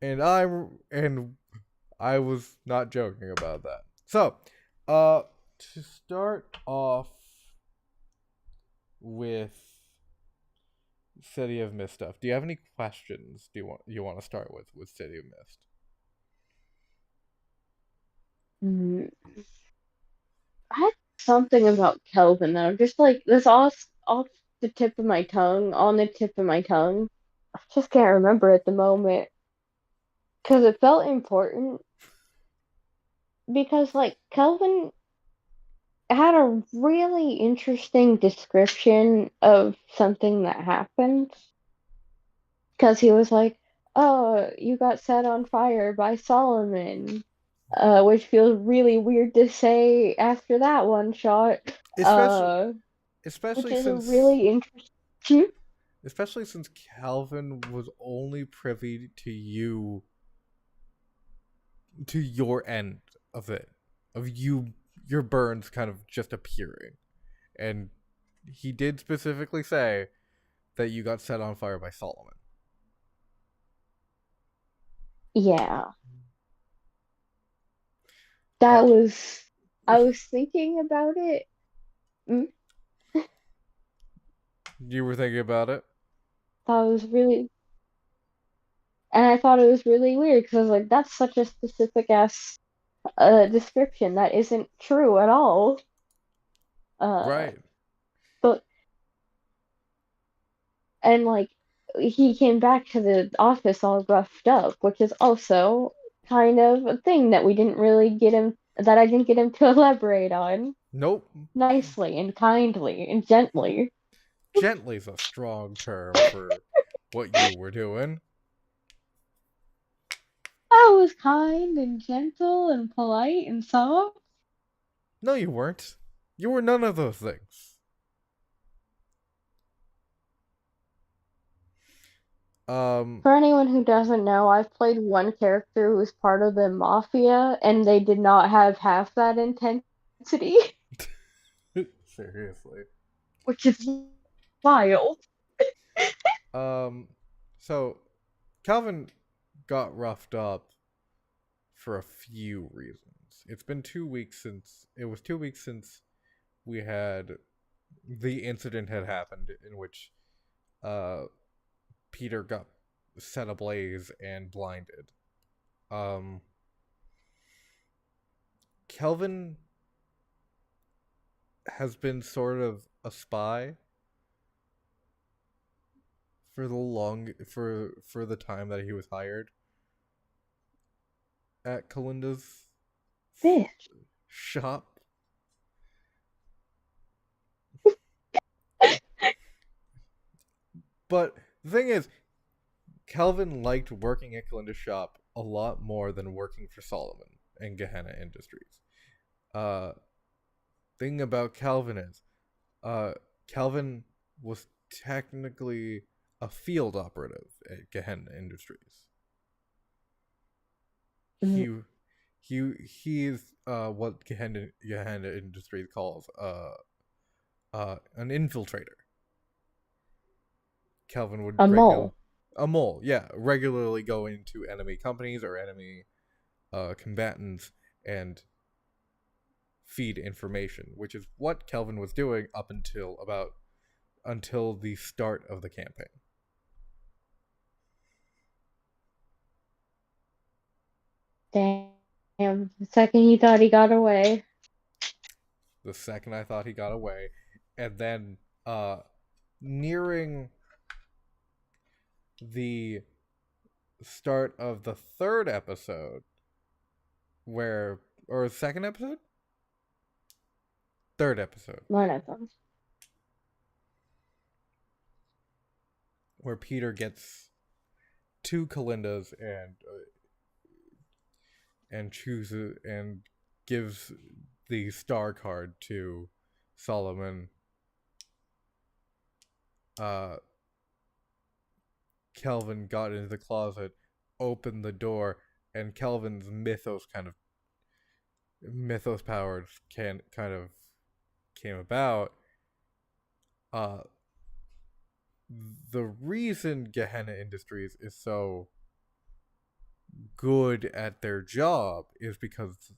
And I was not joking about that. So, to start off with City of Mist stuff, do you have any questions? Do you want to start with City of Mist? Mm, I had something about Kelvin that I'm just like, this off the tip of my tongue, on the tip of my tongue. I just can't remember at the moment because it felt important because like Kelvin had a really interesting description of something that happened because he was like, "Oh, you got set on fire by Solomon," which feels really weird to say after that one shot. Especially Uh, which especially is a since really interesting. especially since Calvin was only privy to your end of it, of your burns kind of just appearing, and he did specifically say that you got set on fire by Solomon. Yeah, Uh, that was. I was thinking about it. Mm, you were thinking about it, that was really, and I thought it was really weird because I was like, that's such a specific ass description that isn't true at all. Uh, right? but and like he came back to the office all roughed up, which is also kind of a thing that we didn't really get him that I didn't get him to elaborate on Nope. nicely and kindly and gently. Gently's a strong term for what you were doing. I was kind and gentle and polite and soft. No, you weren't. You were none of those things. Um, For anyone who doesn't know, I've played one character who was part of the mafia, and they did not have half that intensity, seriously. which is wild. Um, so Calvin got roughed up for a few reasons. It's been 2 weeks since it was 2 weeks since we had the incident had happened in which uh Peter got set ablaze and blinded. Um, Kelvin has been sort of a spy for the time that he was hired at Kalinda's Bitch. shop. But the thing is, Kelvin liked working at Kalinda's shop a lot more than working for Solomon and Gehenna Industries. Uh, thing about Calvin is, uh, Calvin was technically a field operative at Gehenna Industries. Mm, He he's what Gehenna Industries calls an infiltrator. Calvin would a regular mole. a mole, yeah, regularly go into enemy companies or enemy combatants and feed information, which is what Kelvin was doing up until the start of the campaign. Damn. The second he thought he got away. The second I thought he got away, and then nearing the start of the third episode, where or second episode, third episode, One of them. where Peter gets two Kalindas and chooses and gives the star card to Solomon. Uh, Kelvin got into the closet, opened the door, and Kelvin's mythos powers can kind of came about. Uh, the reason Gehenna Industries is so good at their job is because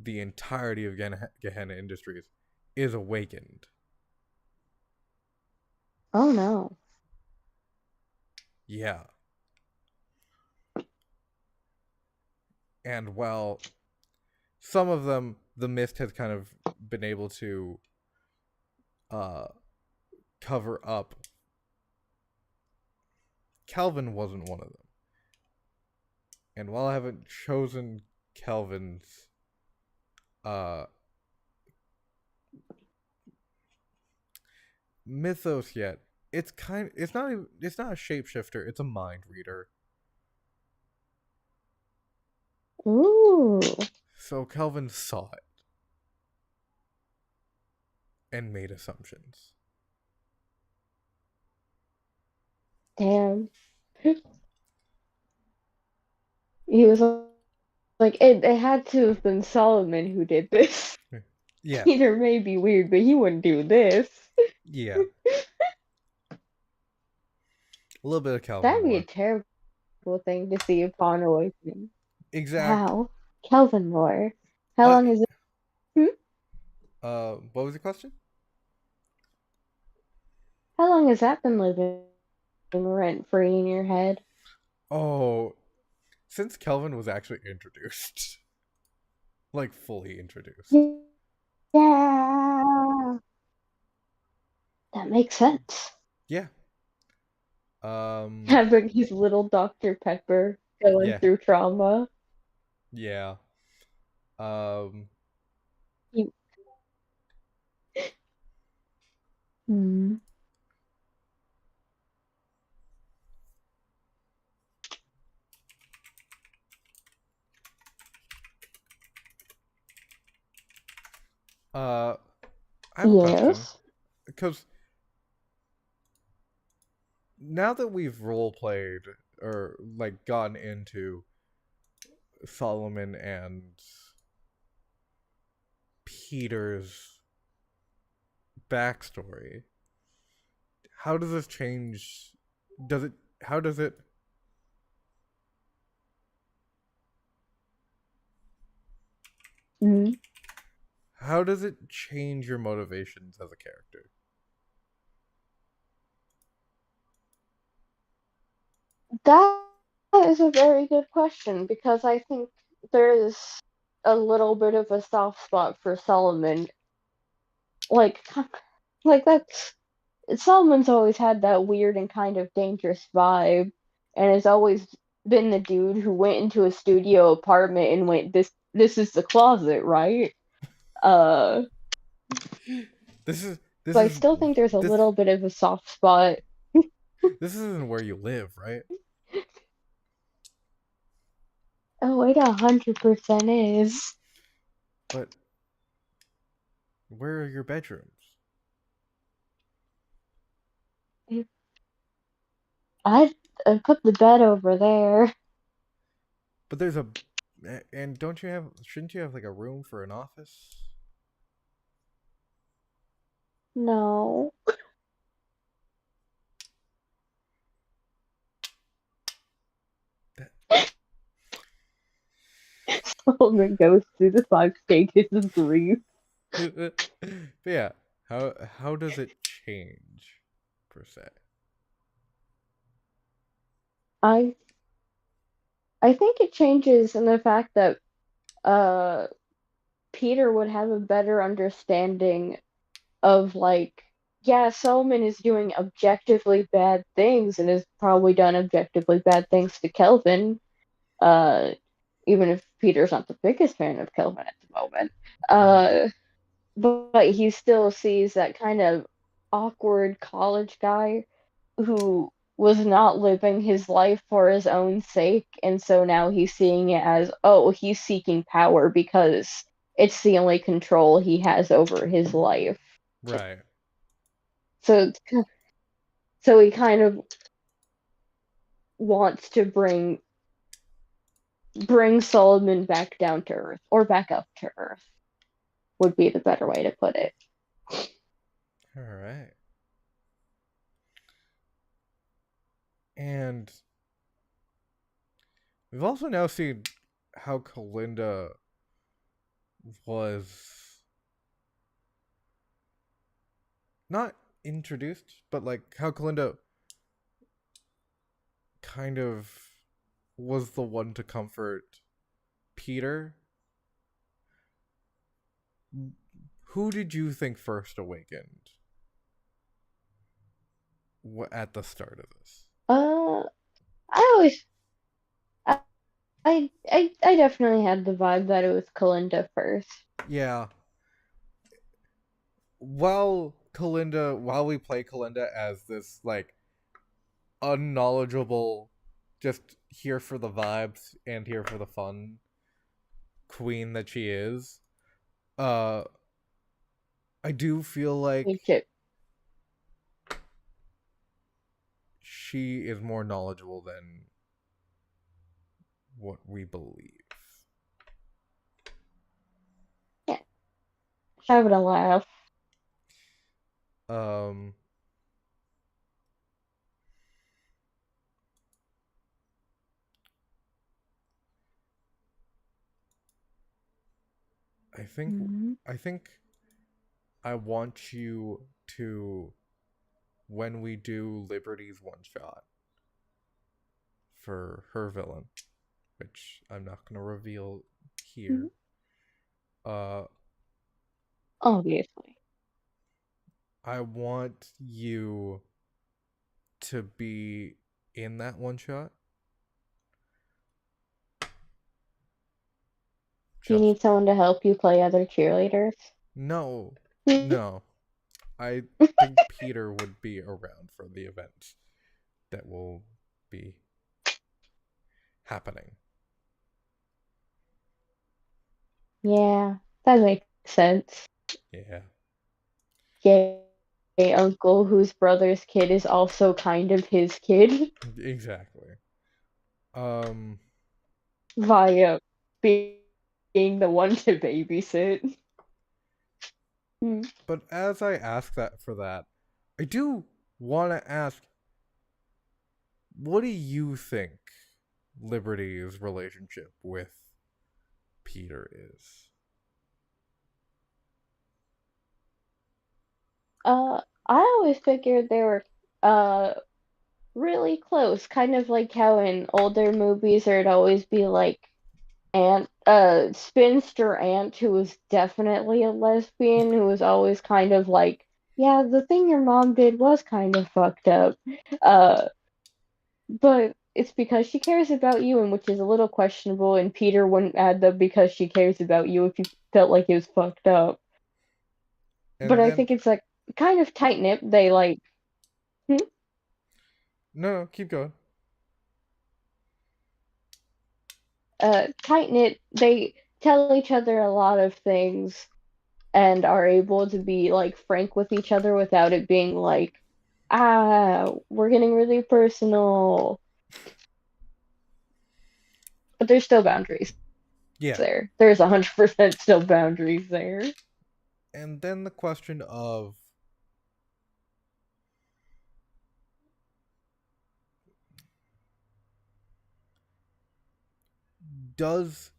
the entirety of Gehenna Industries is awakened. Oh no. Yeah. And while some of them, the mist has kind of been able to uh, cover up, Calvin wasn't one of them. And while I haven't chosen Calvin's uh, mythos yet, it's not a shapeshifter, it's a mind reader. Ooh. So Calvin saw it and made assumptions. Damn. He was like, it had to have been Solomon who did this. Yeah, Peter may be weird, but he wouldn't do this. yeah. A little bit of Calvin That'd be a lore. terrible thing to see upon awakening. Exact. Wow. Kelvin lore. How Uh, long is it? Hmm? what was the question? How long has that been living rent free in your head? Oh, since Kelvin was actually introduced, like fully introduced. Yeah. That makes sense. Yeah. Um. Having his little Dr. Pepper going Yeah. through trauma. Yeah. Um. He- Hmm. Uh, I have a question Yes. because now that we've role played or like gotten into Solomon and Peter's backstory, how does this change? Does it? How does it? Mhm. How does it change your motivations as a character? That is a very good question because I think there is a little bit of a soft spot for Solomon. Like, like that's Solomon's always had that weird and kind of dangerous vibe, and has always been the dude who went into a studio apartment and went, "This is the closet, right?" Uh, This is this but I is still think there's a this little bit of a soft spot. this isn't where you live, right? Oh, it 100% is. But where are your bedrooms? I I put the bed over there. But there's a and don't you have shouldn't you have like a room for an office? No. That, Solomon goes through the 5 stages of grief. but yeah, how does it change per se? I I think it changes in the fact that uh Peter would have a better understanding of like, yeah, Solomon is doing objectively bad things and has probably done objectively bad things to Kelvin. Uh, even if Peter's not the biggest fan of Kelvin at the moment. Mm-hmm. Uh, but he still sees that kind of awkward college guy who was not living his life for his own sake, and so now he's seeing it as, oh, he's seeking power because it's the only control he has over his life. Right. So so he kind of wants to bring Solomon back down to earth, or back up to earth would be the better way to put it. All right. And we've also now seen how Kalinda was not introduced, but like how Kalinda kind of was the one to comfort Peter. Who did you think first awakened at the start of this? Uh, I always, I definitely had the vibe that it was Kalinda first. Yeah. While we play Kalinda as this like unknowledgeable, just here for the vibes and here for the fun queen that she is, uh, I do feel like Me too. she is more knowledgeable than what we believe. Yeah, having a laugh. Um, I think Mhm. I think I want you to, when we do Liberty's one shot for her villain, which I'm not going to reveal Mhm. here. Uh, Obviously. I want you to be in that one shot. Do you Just need someone to help you play other cheerleaders? no, Mhm. no. I think Peter would be around for the event that will be happening. Yeah, that makes sense. Yeah, Gay uncle whose brother's kid is also kind of his kid exactly. Um, via being the one to babysit. Hmm. but as I ask that for that, I do want to ask, what do you think Liberty's relationship with Peter is? I always figured they were uh really close, kind of like how in older movies there'd always be like spinster aunt who was definitely a lesbian who was always kind of like, yeah, the thing your mom did was kind of fucked up. Uh, but it's because she cares about you, and which is a little questionable, and Peter wouldn't add the because she cares about you if you felt like it was fucked up. But And I then, think it's like kind of tight knit. They like hmm? no, keep going. Tight knit. They tell each other a lot of things and are able to be like frank with each other without it being like, we're getting really personal. But there's still boundaries Yeah, there. There's 100% still boundaries there. and then the question of, does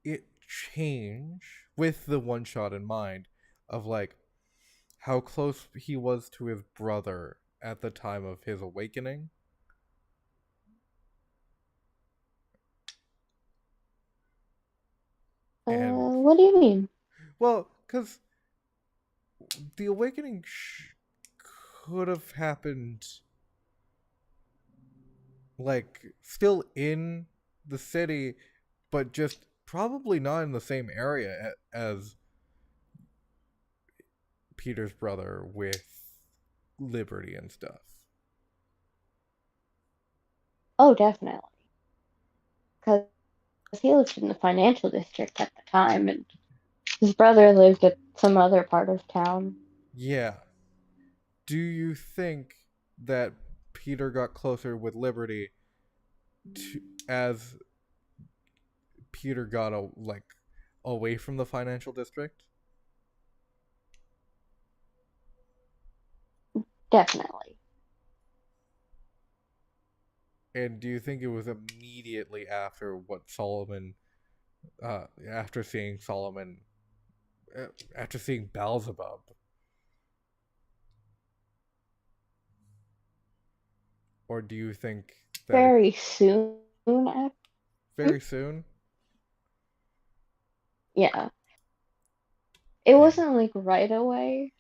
it change with the one shot in mind of like how close he was to his brother at the time of his awakening? And What do you mean? well, because the awakening could have happened like still in the city, but just probably not in the same area as Peter's brother with Liberty and stuff. Oh, definitely. Because he lived in the financial district at the time, and his brother lived at some other part of town. Yeah. Do you think that Peter got closer with Liberty to, as Peter got away from the financial district? Definitely. And do you think it was immediately after what Solomon, after seeing Solomon, after seeing Beelzebub, or do you think that it Very soon after. very soon? Yeah. It Yeah, wasn't like right away,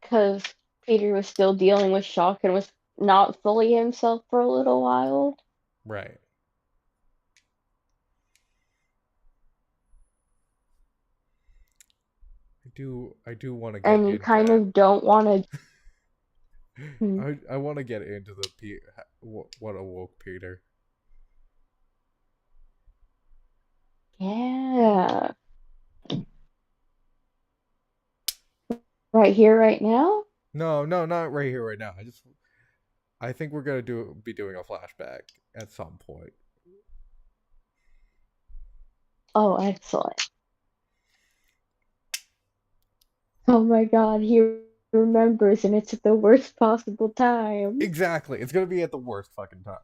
because Peter was still dealing with shock and was not fully himself for a little while. right. I do want to get And you into kind that. of don't want to. I want to get into the what awoke Peter. Yeah. Right here, right now? No, no, not right here, right now. I think we're gonna be doing a flashback at some point. Oh, excellent. Oh my God, he remembers, and it's at the worst possible time. Exactly, it's gonna be at the worst fucking time.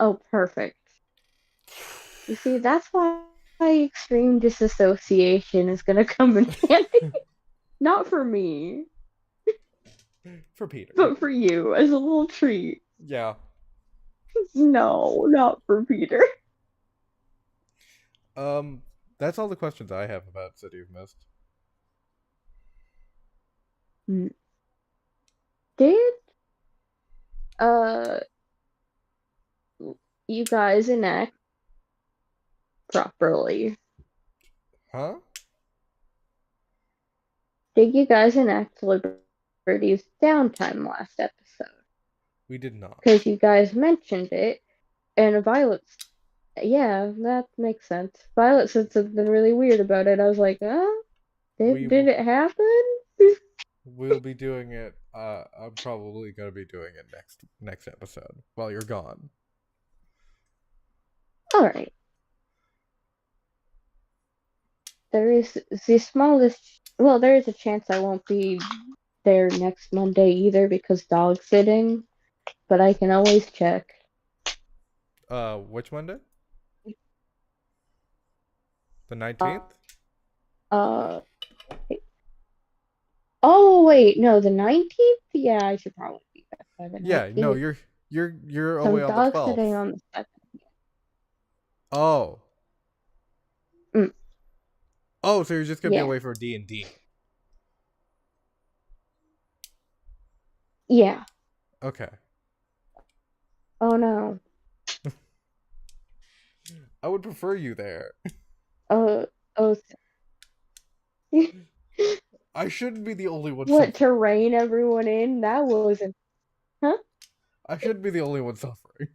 Oh, perfect. You see, that's why extreme disassociation is gonna come in handy. Not for me, For Peter, but for you as a little treat. yeah. No, not for Peter. Um, that's all the questions I have about City of Mist. Did uh you guys enact properly? Huh? Did you guys enact Liberty's downtime last episode? We did not. Because you guys mentioned it, and Violet's. Yeah, that makes sense. Violet said something really weird about it. I was like, We did it happen? will be doing it. I'm probably gonna be doing it next episode while you're gone. All right. There is the smallest. Well, there is a chance I won't be there next Monday either because dog sitting, but I can always check. Which Monday? The Uh, 19th? uh oh wait, no, the 19th? Yeah, I should probably be back by the Yeah, no, 19th. you're Some away on the dog sitting 12th. on the 2nd. Oh. Mm, Oh, so you're just gonna be yeah, away for D&D. yeah. Okay. Oh no. I would prefer you there. Uh oh. I shouldn't be the only one What suffering. to rein everyone in? That wasn't. Huh? I shouldn't be the only one suffering.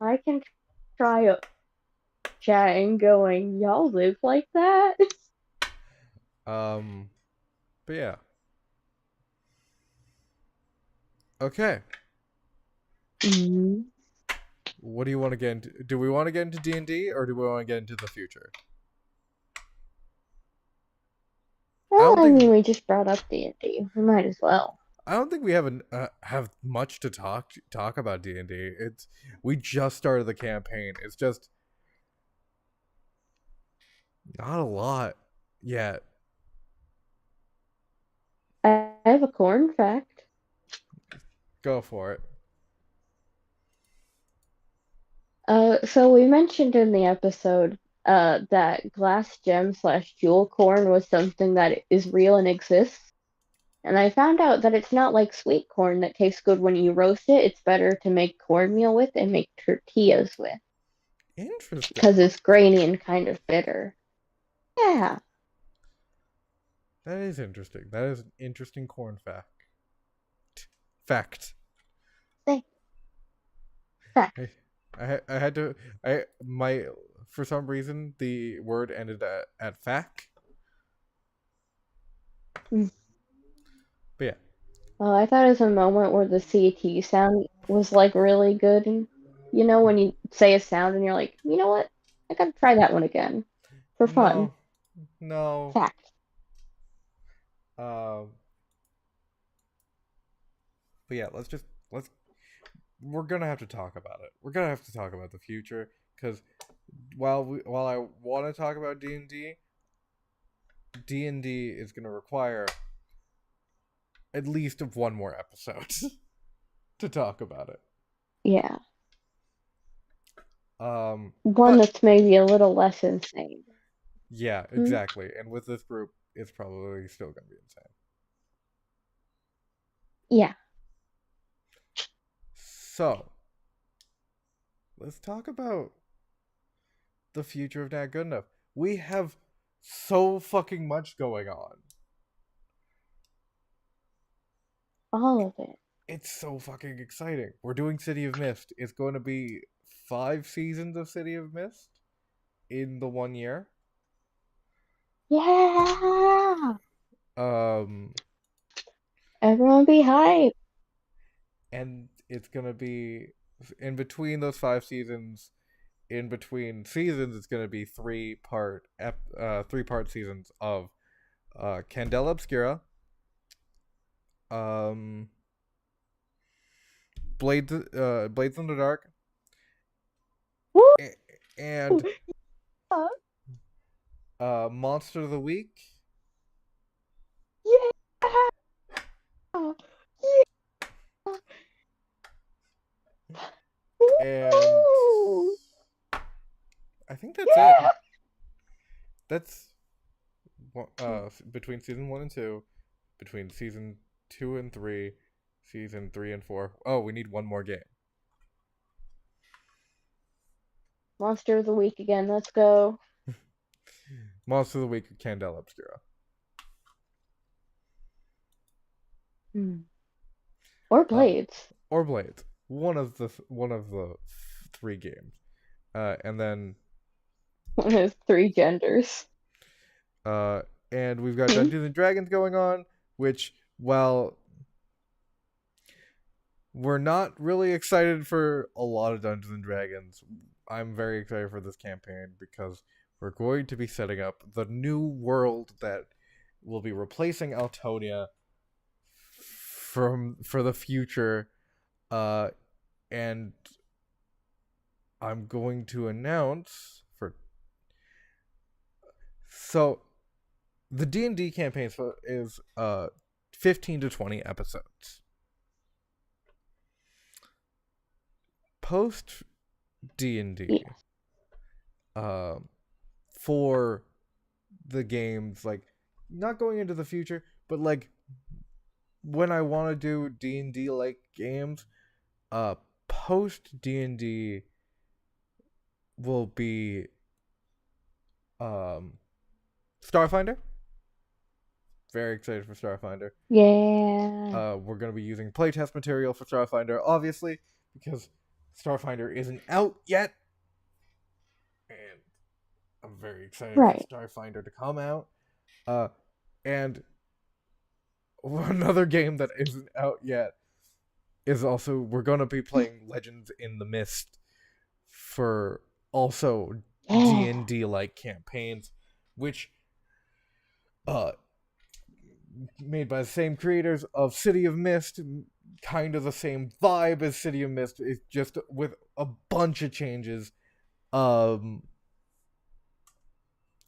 I can try a chatting going, y'all live like that? Um, but yeah. Okay. Mm. What do you want to get into? Do we want to get into D&D or do we want to get into the future? I Well, don't I think mean, we just brought up D&D. We might as well. we have much to talk about D&D. It's we just started the campaign. It's just not a lot yet. I have a corn fact. Go for it. So we mentioned in the episode that glass gem slash jewel corn was something that is real and exists. And I found out that it's not like sweet corn that tastes good when you roast it. It's better to make cornmeal with and make tortillas with because Interesting. it's grainy and kind of bitter. Yeah, That is interesting. That is an interesting corn fact. Fact. thank fact. I, I had to I my for some reason the word ended at fact. Mm. But yeah. Oh, I thought it was a moment where the CT sound was like really good. And, when you say a sound and you're like, you know what? I gotta try that one again for fun. No. No. Fact. Um but yeah, let's we're gonna have to talk about it. We're gonna have to talk about the future because while I want to talk about D&D is gonna require at least of one more episode to talk about it. Yeah. One But that's maybe a little less insane. yeah, Hmm? exactly. And with this group, it's probably still gonna be insane. Yeah. So let's talk about the future of Not Good Enough. We have so fucking much going on. All of it. It's so fucking exciting. We're doing City of Mist. It's going to be 5 seasons of City of Mist in the 1 year. Yeah. Um, Everyone be hype. and it's gonna be in between those 5 seasons. In between seasons, it's gonna be three part seasons of Candela Obscura, um, Blades in the Dark, Woo! and Yeah. Monster of the Week, Yeah. and Woo! I think that's it. Yeah. That's between season 1 and 2, between season 2 and 3, season 3 and 4. Oh, we need one more game. Monster of the week again. Let's go. Monster of the Week, Candela Obscura. Hmm. Or Uh, blades. or Blades. one of the three games. And then There's three genders. uh, and we've got Hmm? Dungeons and Dragons going on, which, while we're not really excited for a lot of Dungeons and Dragons, I'm very excited for this campaign because we're going to be setting up the new world that will be replacing Altonia for the future. Uh, and I'm going to announce for so the D&D campaign is 15 to 20 episodes. Post D&D, Yeah. um for the games, like, not going into the future, but like when I want to do D&D like games, uh post D&D will be um Starfinder. Very excited for Starfinder. Yeah. We're going to be using playtest material for Starfinder, obviously, because Starfinder isn't out yet, and I'm very excited for Right. Starfinder to come out. Uh, and another game that isn't out yet is also, we're going to be playing Legends in the Mist for also Yeah. D&D like campaigns, which uh made by the same creators of City of Mist, kind of the same vibe as City of Mist, it's just with a bunch of changes. Um,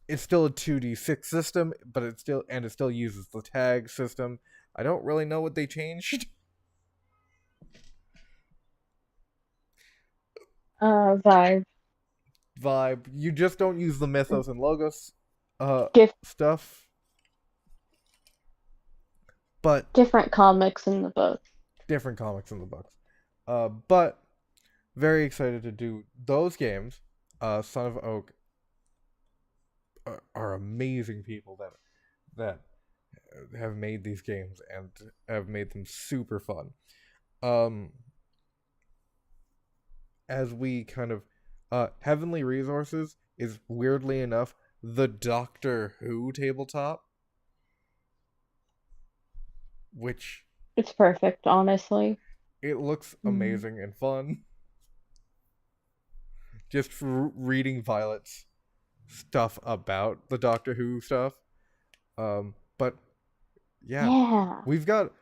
it's still a 2d6 system, but it still uses the tag system. I don't really know what they changed. Vibe. Vibe. You just don't use the mythos and logos uh Dif- stuff, but different comics in the book. different comics in the books. But very excited to do those games. Son of Oak are amazing people that have made these games and have made them super fun. Um, as we kind of Heavenly Resources is, weirdly enough, the Doctor Who tabletop, which It's perfect, honestly. it looks Mm. amazing and fun. Just reading Violet's stuff about the Doctor Who stuff. But yeah, Yeah. we've got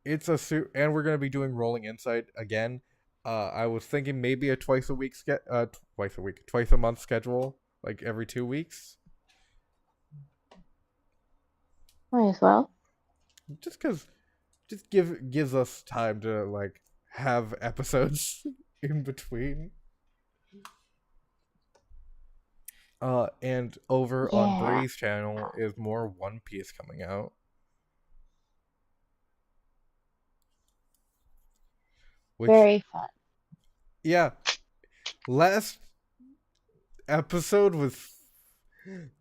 and we're gonna be doing Rolling Insight again. I was thinking maybe a twice a month schedule, like every 2 weeks, Might as well. just because gives us time to like have episodes in between. And over on Yeah. Bree's channel is more One Piece coming out, which, Very fun. yeah, last episode was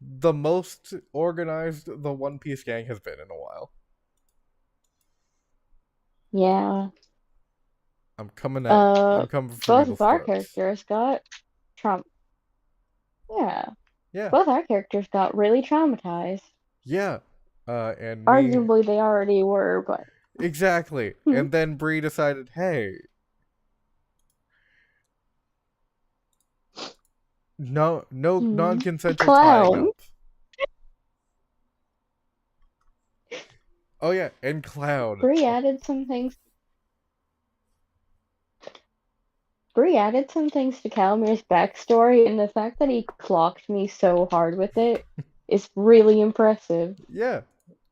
the most organized the One Piece gang has been in a while. Yeah. I'm coming for Both y'all's of our throats. characters got traum. Yeah. Yeah, Both our characters got really traumatized. yeah. And me, Arguably, they already were, but exactly. hmm, And then Bree decided, hey, no non-consensual tying clown. up. Oh yeah, and Cloud. Bree added some things. Bree added some things to Calamir's backstory, and the fact that he clocked me so hard with it is really impressive. Yeah.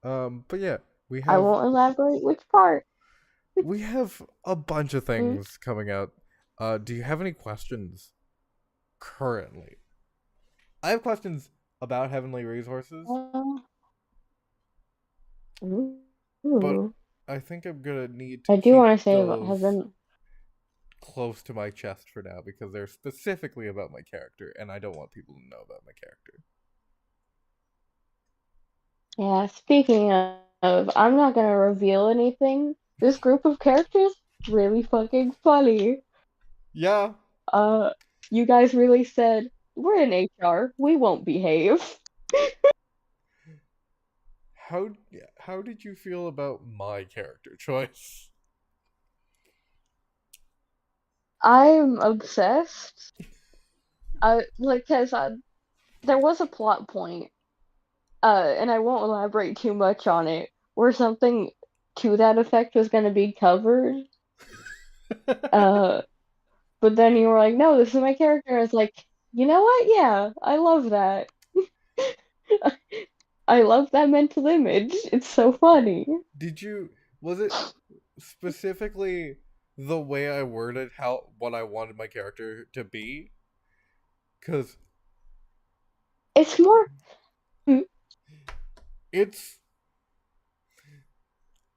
But yeah, we I have won't elaborate which part. we have a bunch of Mm. things coming out. Do you have any questions currently? I have questions about Heavenly Resources, Uh, but ooh. I think I'm gonna need to I do keep want to say about those Heaven. close to my chest for now because they're specifically about my character, and I don't want people to know about my character. Yeah, speaking of, I'm not gonna reveal anything. This group of characters, really fucking funny. Yeah. Uh, you guys really said, we're in HR, we won't behave. How how did you feel about my character choice? I'm obsessed. Like, there was a plot point, and I won't elaborate too much on it, where something to that effect was going to be covered. Uh, but then you were like, no, this is my character. I was like, you know what? Yeah, I love that. I love that mental image. It's so funny. Did you was it specifically the way I worded how what I wanted my character to be? Cuz It's more. Hmm, it's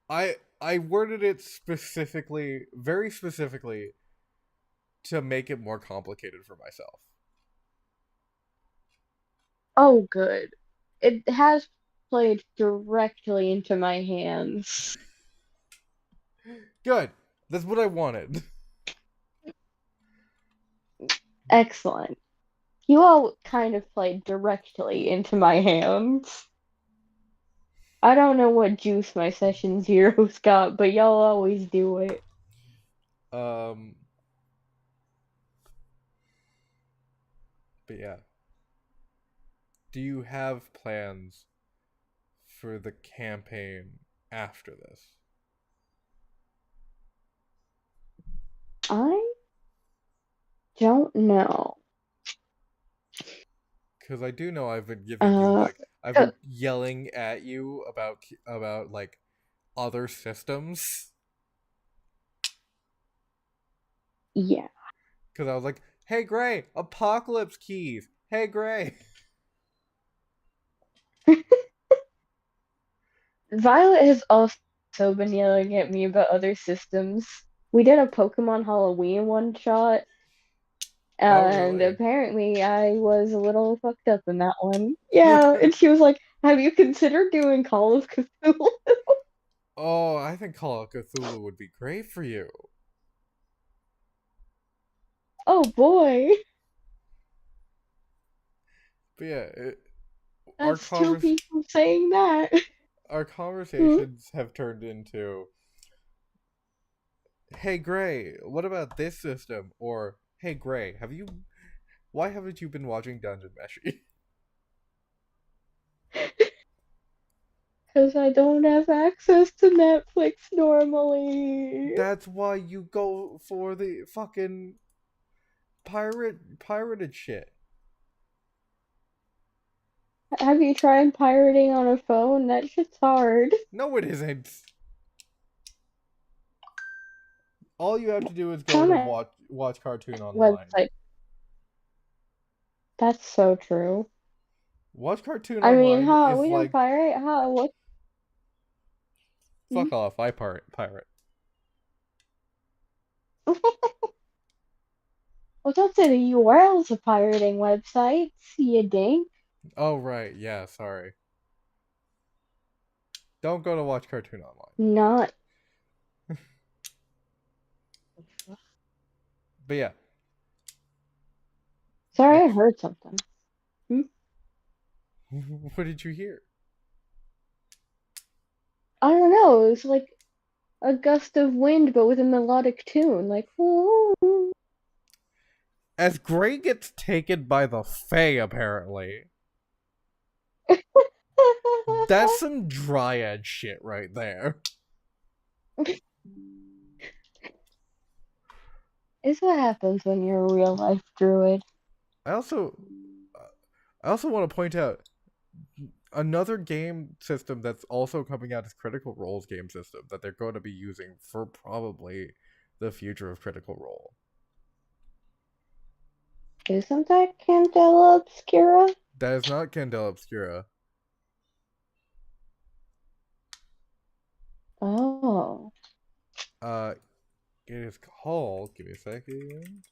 I worded it specifically, very specifically to make it more complicated for myself. oh, good. It has played directly into my hands. Good. That's what I wanted. Excellent. You all kind of played directly into my hands. I don't know what juice my session zeros got, but y'all always do it. Um but yeah. Do you have plans for the campaign after this? I don't know. Because I do know I've been giving you Uh, like I've uh, been yelling at you about like other systems. yeah. Because I was like, "Hey Gray, apocalypse keys. Hey Gray." Violet has also been yelling at me about other systems. We did a Pokemon Halloween one shot, Oh and really? apparently I was a little fucked up in that one. Yeah, and she was like, "Have you considered doing Call of Cthulhu?" Oh, I think Call of Cthulhu would be great for you. Oh boy, But yeah, our that's two people saying that. our Hmm? conversations have turned into, "Hey Gray, what about this system?" Or "Hey Gray, have you why haven't you been watching Dungeon Meshi?" Because I don't have access to Netflix normally. That's why you go for the fucking pirated shit. Have you tried pirating on a phone? That shit's hard. No, it isn't. All you have to do is go Some to watch cartoon online. website. That's so true. Watch cartoon I mean, online how is we don't like pirate? How what? Hmm? fuck off. I pirate. Well, don't say the URLs of pirating websites, you dink. Oh right, yeah. Sorry. Don't go to watch cartoon online. Not. But yeah, Sorry, I next. heard something. Hmm? What did you hear? I don't know. It was like a gust of wind, but with a melodic tune. Like, ooh. As Gray gets taken by the Fae, apparently. That's some dryad shit right there. It's what happens when you're a real life druid. I also, I also want to point out another game system that's also coming out is Critical Role's game system that they're going to be using for probably the future of Critical Role. Isn't that Candela Obscura? That is not Candela Obscura. Oh. Uh, it is called. Give me a second.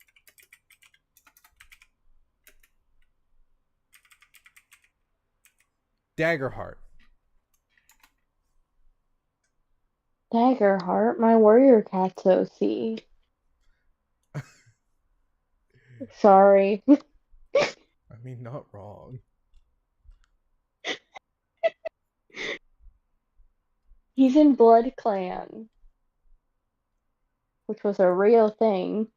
Daggerheart. Daggerheart, my warrior cat's OC. Sorry. I mean, not wrong. He's in Blood Clan, which was a real thing.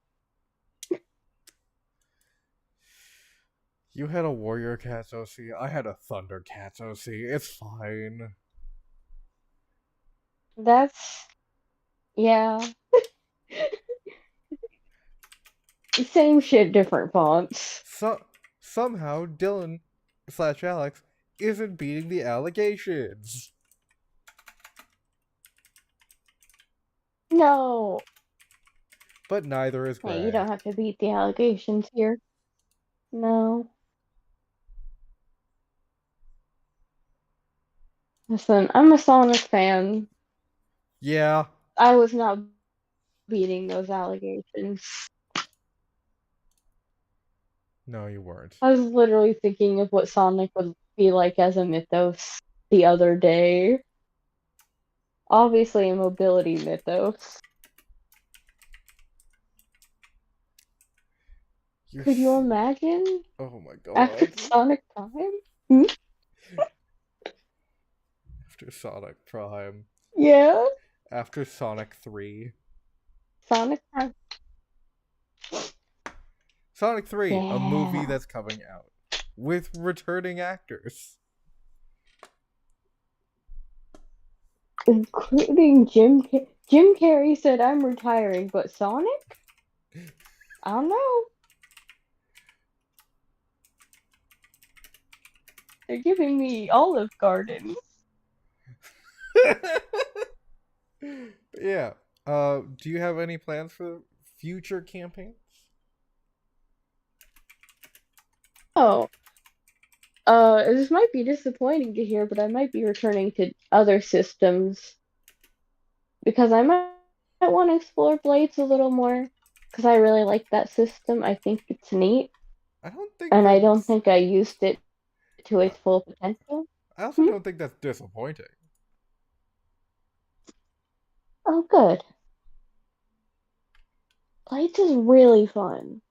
You had a Warrior Cats OC. I had a Thunder Cats OC. It's fine. That's, yeah. Same shit, different fonts. So somehow Dylan slash Alex isn't beating the allegations. No. But neither is Hey, you Gray. don't have to beat the allegations here. No. Listen, I'm a Sonic fan. Yeah. I was not beating those allegations. No, you weren't. I was literally thinking of what Sonic would be like as a mythos the other day. Obviously, a mobility mythos. You're. Could you imagine Oh my after god. Sonic Prime? Hmm? After Sonic Prime. Yeah, After Sonic 3. Sonic Prime. Sonic 3, a movie Yeah, that's coming out. With returning actors. including Jim Carrey said, "I'm retiring," but Sonic? I don't know. They're giving me Olive Garden. Yeah. Do you have any plans for future campaigns? Oh, this might be disappointing to hear, but I might be returning to other systems because I might want to explore Blades a little more because I really like that system. I think it's neat, I don't think and I don't that's. think I used it to Uh, its full potential. I also Hmm? don't think that's disappointing. Oh, good. Blades is really fun.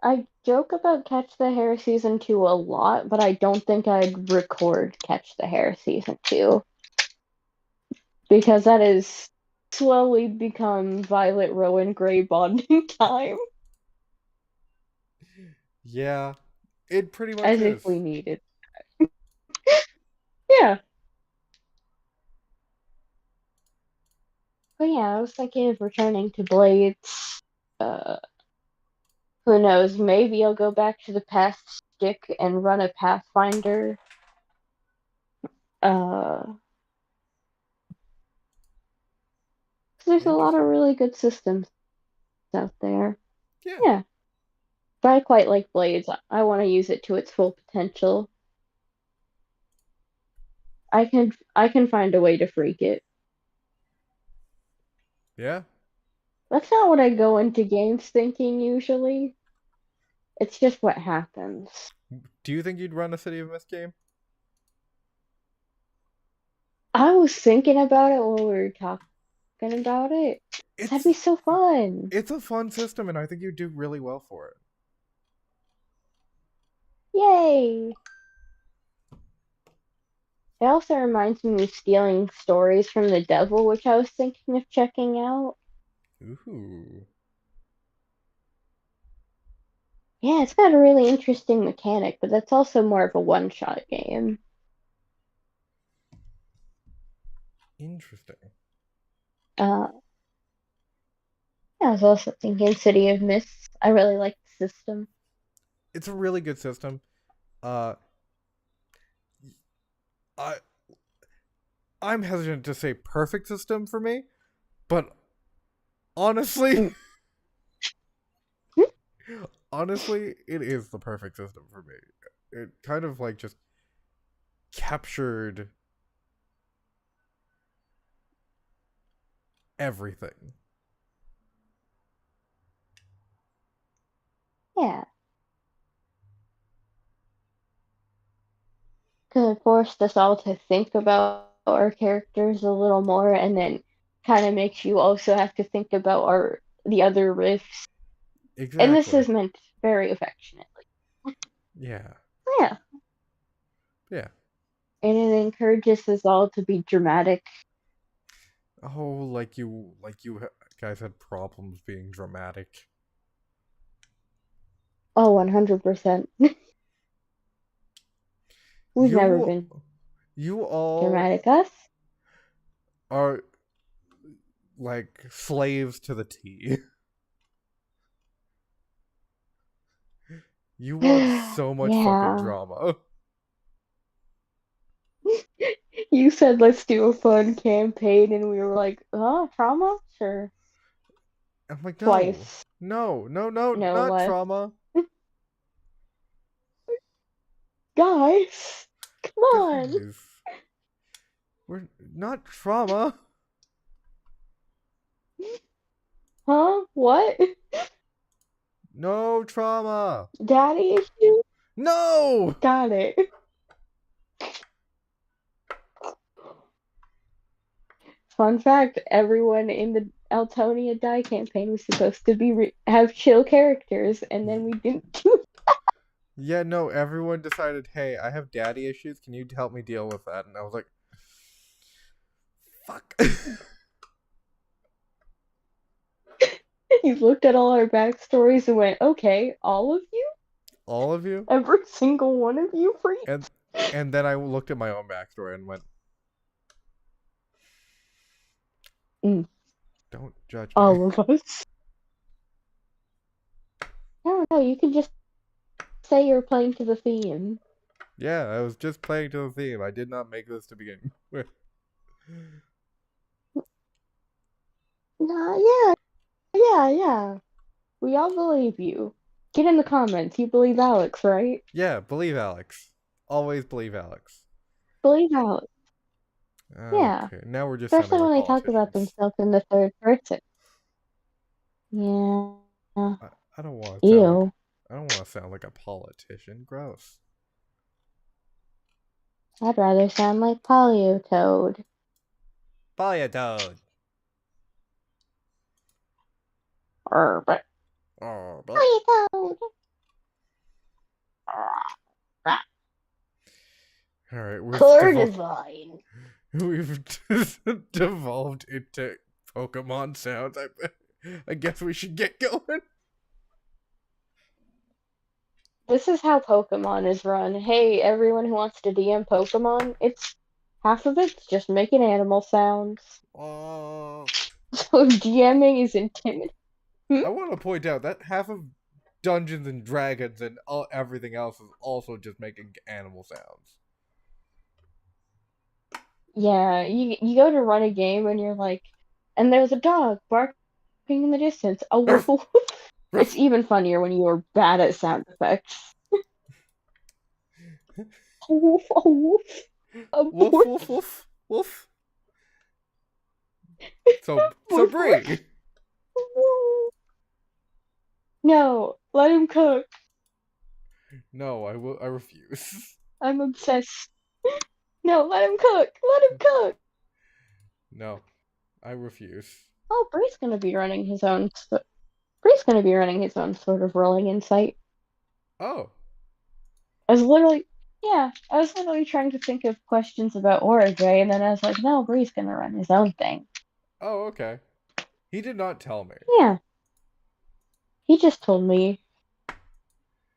I joke about Catch the Hare season 2 a lot, but I don't think I'd record Catch the Hare season 2 because that is slowly become Violet Rowan Gray bonding time, Yeah, it pretty much as if is. we needed. Yeah. But yeah, I was thinking of returning to Blades. Uh, who knows? Maybe I'll go back to the past stick and run a Pathfinder. Uh, 'Cause there's a lot of Interesting. really good systems out there. Yeah, Yeah, but I quite like Blades. I want to use it to its full potential. I can find a way to freak it. yeah. That's not what I go into games thinking usually. It's just what happens. Do you think you'd run a City of Mist game? I was thinking about it when we were talking about it. 'Cause that'd be It's so fun. it's a fun system, and I think you'd do really well for it. Yay! It also reminds me of stealing stories from the devil, which I was thinking of checking out. Ooh, Yeah, it's got a really interesting mechanic, but that's also more of a one-shot game. interesting. Uh, yeah, I was also thinking City of Mists. I really like the system. It's a really good system. Uh, I I'm hesitant to say perfect system for me, but honestly, Mm. honestly, it is the perfect system for me. It kind of like just captured everything. Yeah, Because it forced us all to think about our characters a little more, and then kind of makes you also have to think about the other riffs. And this Exactly. is meant very affectionately. Yeah. Yeah, Yeah. and it encourages us all to be dramatic. Oh, like you guys had problems being dramatic. Oh, 100%. We've never You been you all dramatic. Us? are like slaves to the T. You want so much fucking Yeah. drama. You said let's do a fun campaign, and we were like, oh, trauma? Sure. I'm like, no. Twice. No, no, no, No not less. trauma. Guys, come on. Guys. We're not trauma. Huh? What? No trauma. Daddy issue? No! Got it. Fun fact, everyone in the Altonia Die campaign was supposed to be have chill characters, and then we didn't do. Yeah, no, everyone decided, hey, I have daddy issues. Can you help me deal with that? And I was like, fuck. You looked at all our backstories and went, okay, all of you? All of you? Every single one of you, freaks? And and then I looked at my own backstory and went, Mm, don't judge me. all of us. No, no, you can just say you're playing to the theme. Yeah, I was just playing to the theme. I did not make this to begin with. Nah, yeah, yeah, yeah. We all believe you. Get in the comments. You believe Alex, right? Yeah, believe Alex. Always believe Alex. Believe Alex. Yeah. Okay, now we're just sounding Especially like when they talk about politicians. themselves in the third person. Yeah. I don't want to sound like Ew. I don't want to sound like a politician. Gross. I'd rather sound like Poliotoad. Toad. But Oh, but Poliotoad. all right, Color design. we've devolved into Pokemon sounds. I guess we should get going. This is how Pokemon is run. Hey, everyone who wants to DM Pokemon, it's half of it's just making animal sounds. Oh, So DMing is intimidating. Hmm? I want to point out that half of Dungeons and Dragons and everything else is also just making animal sounds. Yeah, you go to run a game and you're like, and there's a dog barking in the distance. A woof Ruff, woof. It's ruff, even funnier when you are bad at sound effects. A woof, a woof, a woof, woof, woof, woof, woof. So woof, Bree. woof. No, let him cook. No, I will. I refuse. I'm obsessed. No, let him cook. Let him cook. No, I refuse. Oh, Bree's gonna be running his own. Bree's gonna be running his own sort of rolling insight. Oh, I was literally, yeah, I was literally trying to think of questions about Origray, and then I was like, no, Bree's gonna run his own thing. oh, okay. He did not tell me. Yeah, he just told me.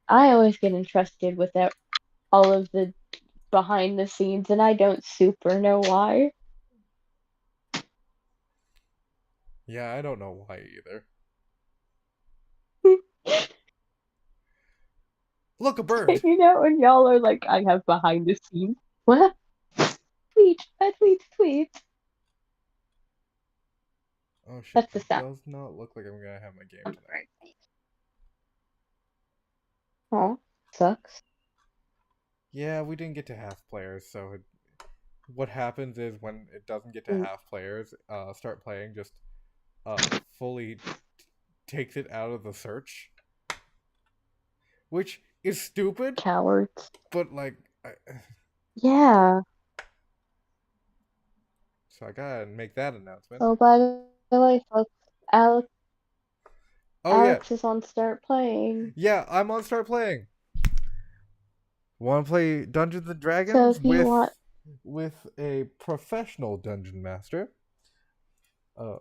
I always get entrusted with all of the behind the scenes, and I don't super know why. Yeah, I don't know why either. Look, a bird. You know, and y'all are like, I have behind the scenes. What? Tweet, tweet, tweet. Oh shit, That's the it sound. does not look like I'm gonna have my game tonight. Oh, sucks. Yeah, we didn't get to half players, so what happens is when it doesn't get to Mm, half players, start playing just fully takes it out of the search, which is stupid, cowards. but like Yeah. So I gotta make that announcement. Oh, by the way, folks, Alex Oh yeah, Alex is on Start Playing. yeah, I'm on Start Playing. Want to play Dungeons and So Dragons if you want, with a professional dungeon master,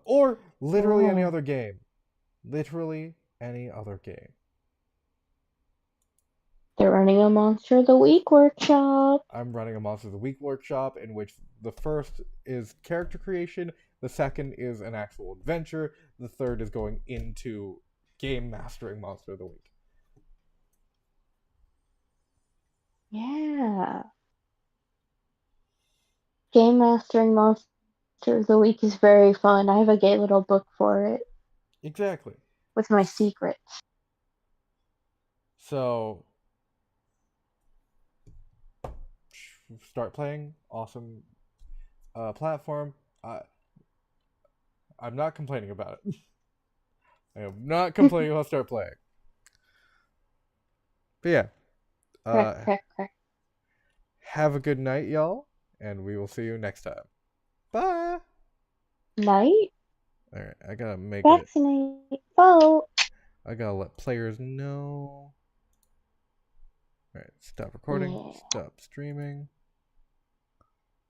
or literally any oh, other game, literally any other game. they're running a Monster of the Week workshop. I'm running a Monster of the Week workshop in which the first is character creation, the second is an actual adventure, the third is going into game mastering Monster of the Week. Yeah. Game Mastering Monster of the Week is very fun. I have a gay little book for it Exactly. with my secrets. So start playing. Awesome platform. I'm not complaining about it. I am not complaining about start playing. But yeah, Correct, uh, correct, correct. have a good night, y'all, and we will see you next time. Bye. Night, All right, I gotta make it. vaccinate, vote. I gotta let players know. All right, stop recording. Yeah. Stop streaming.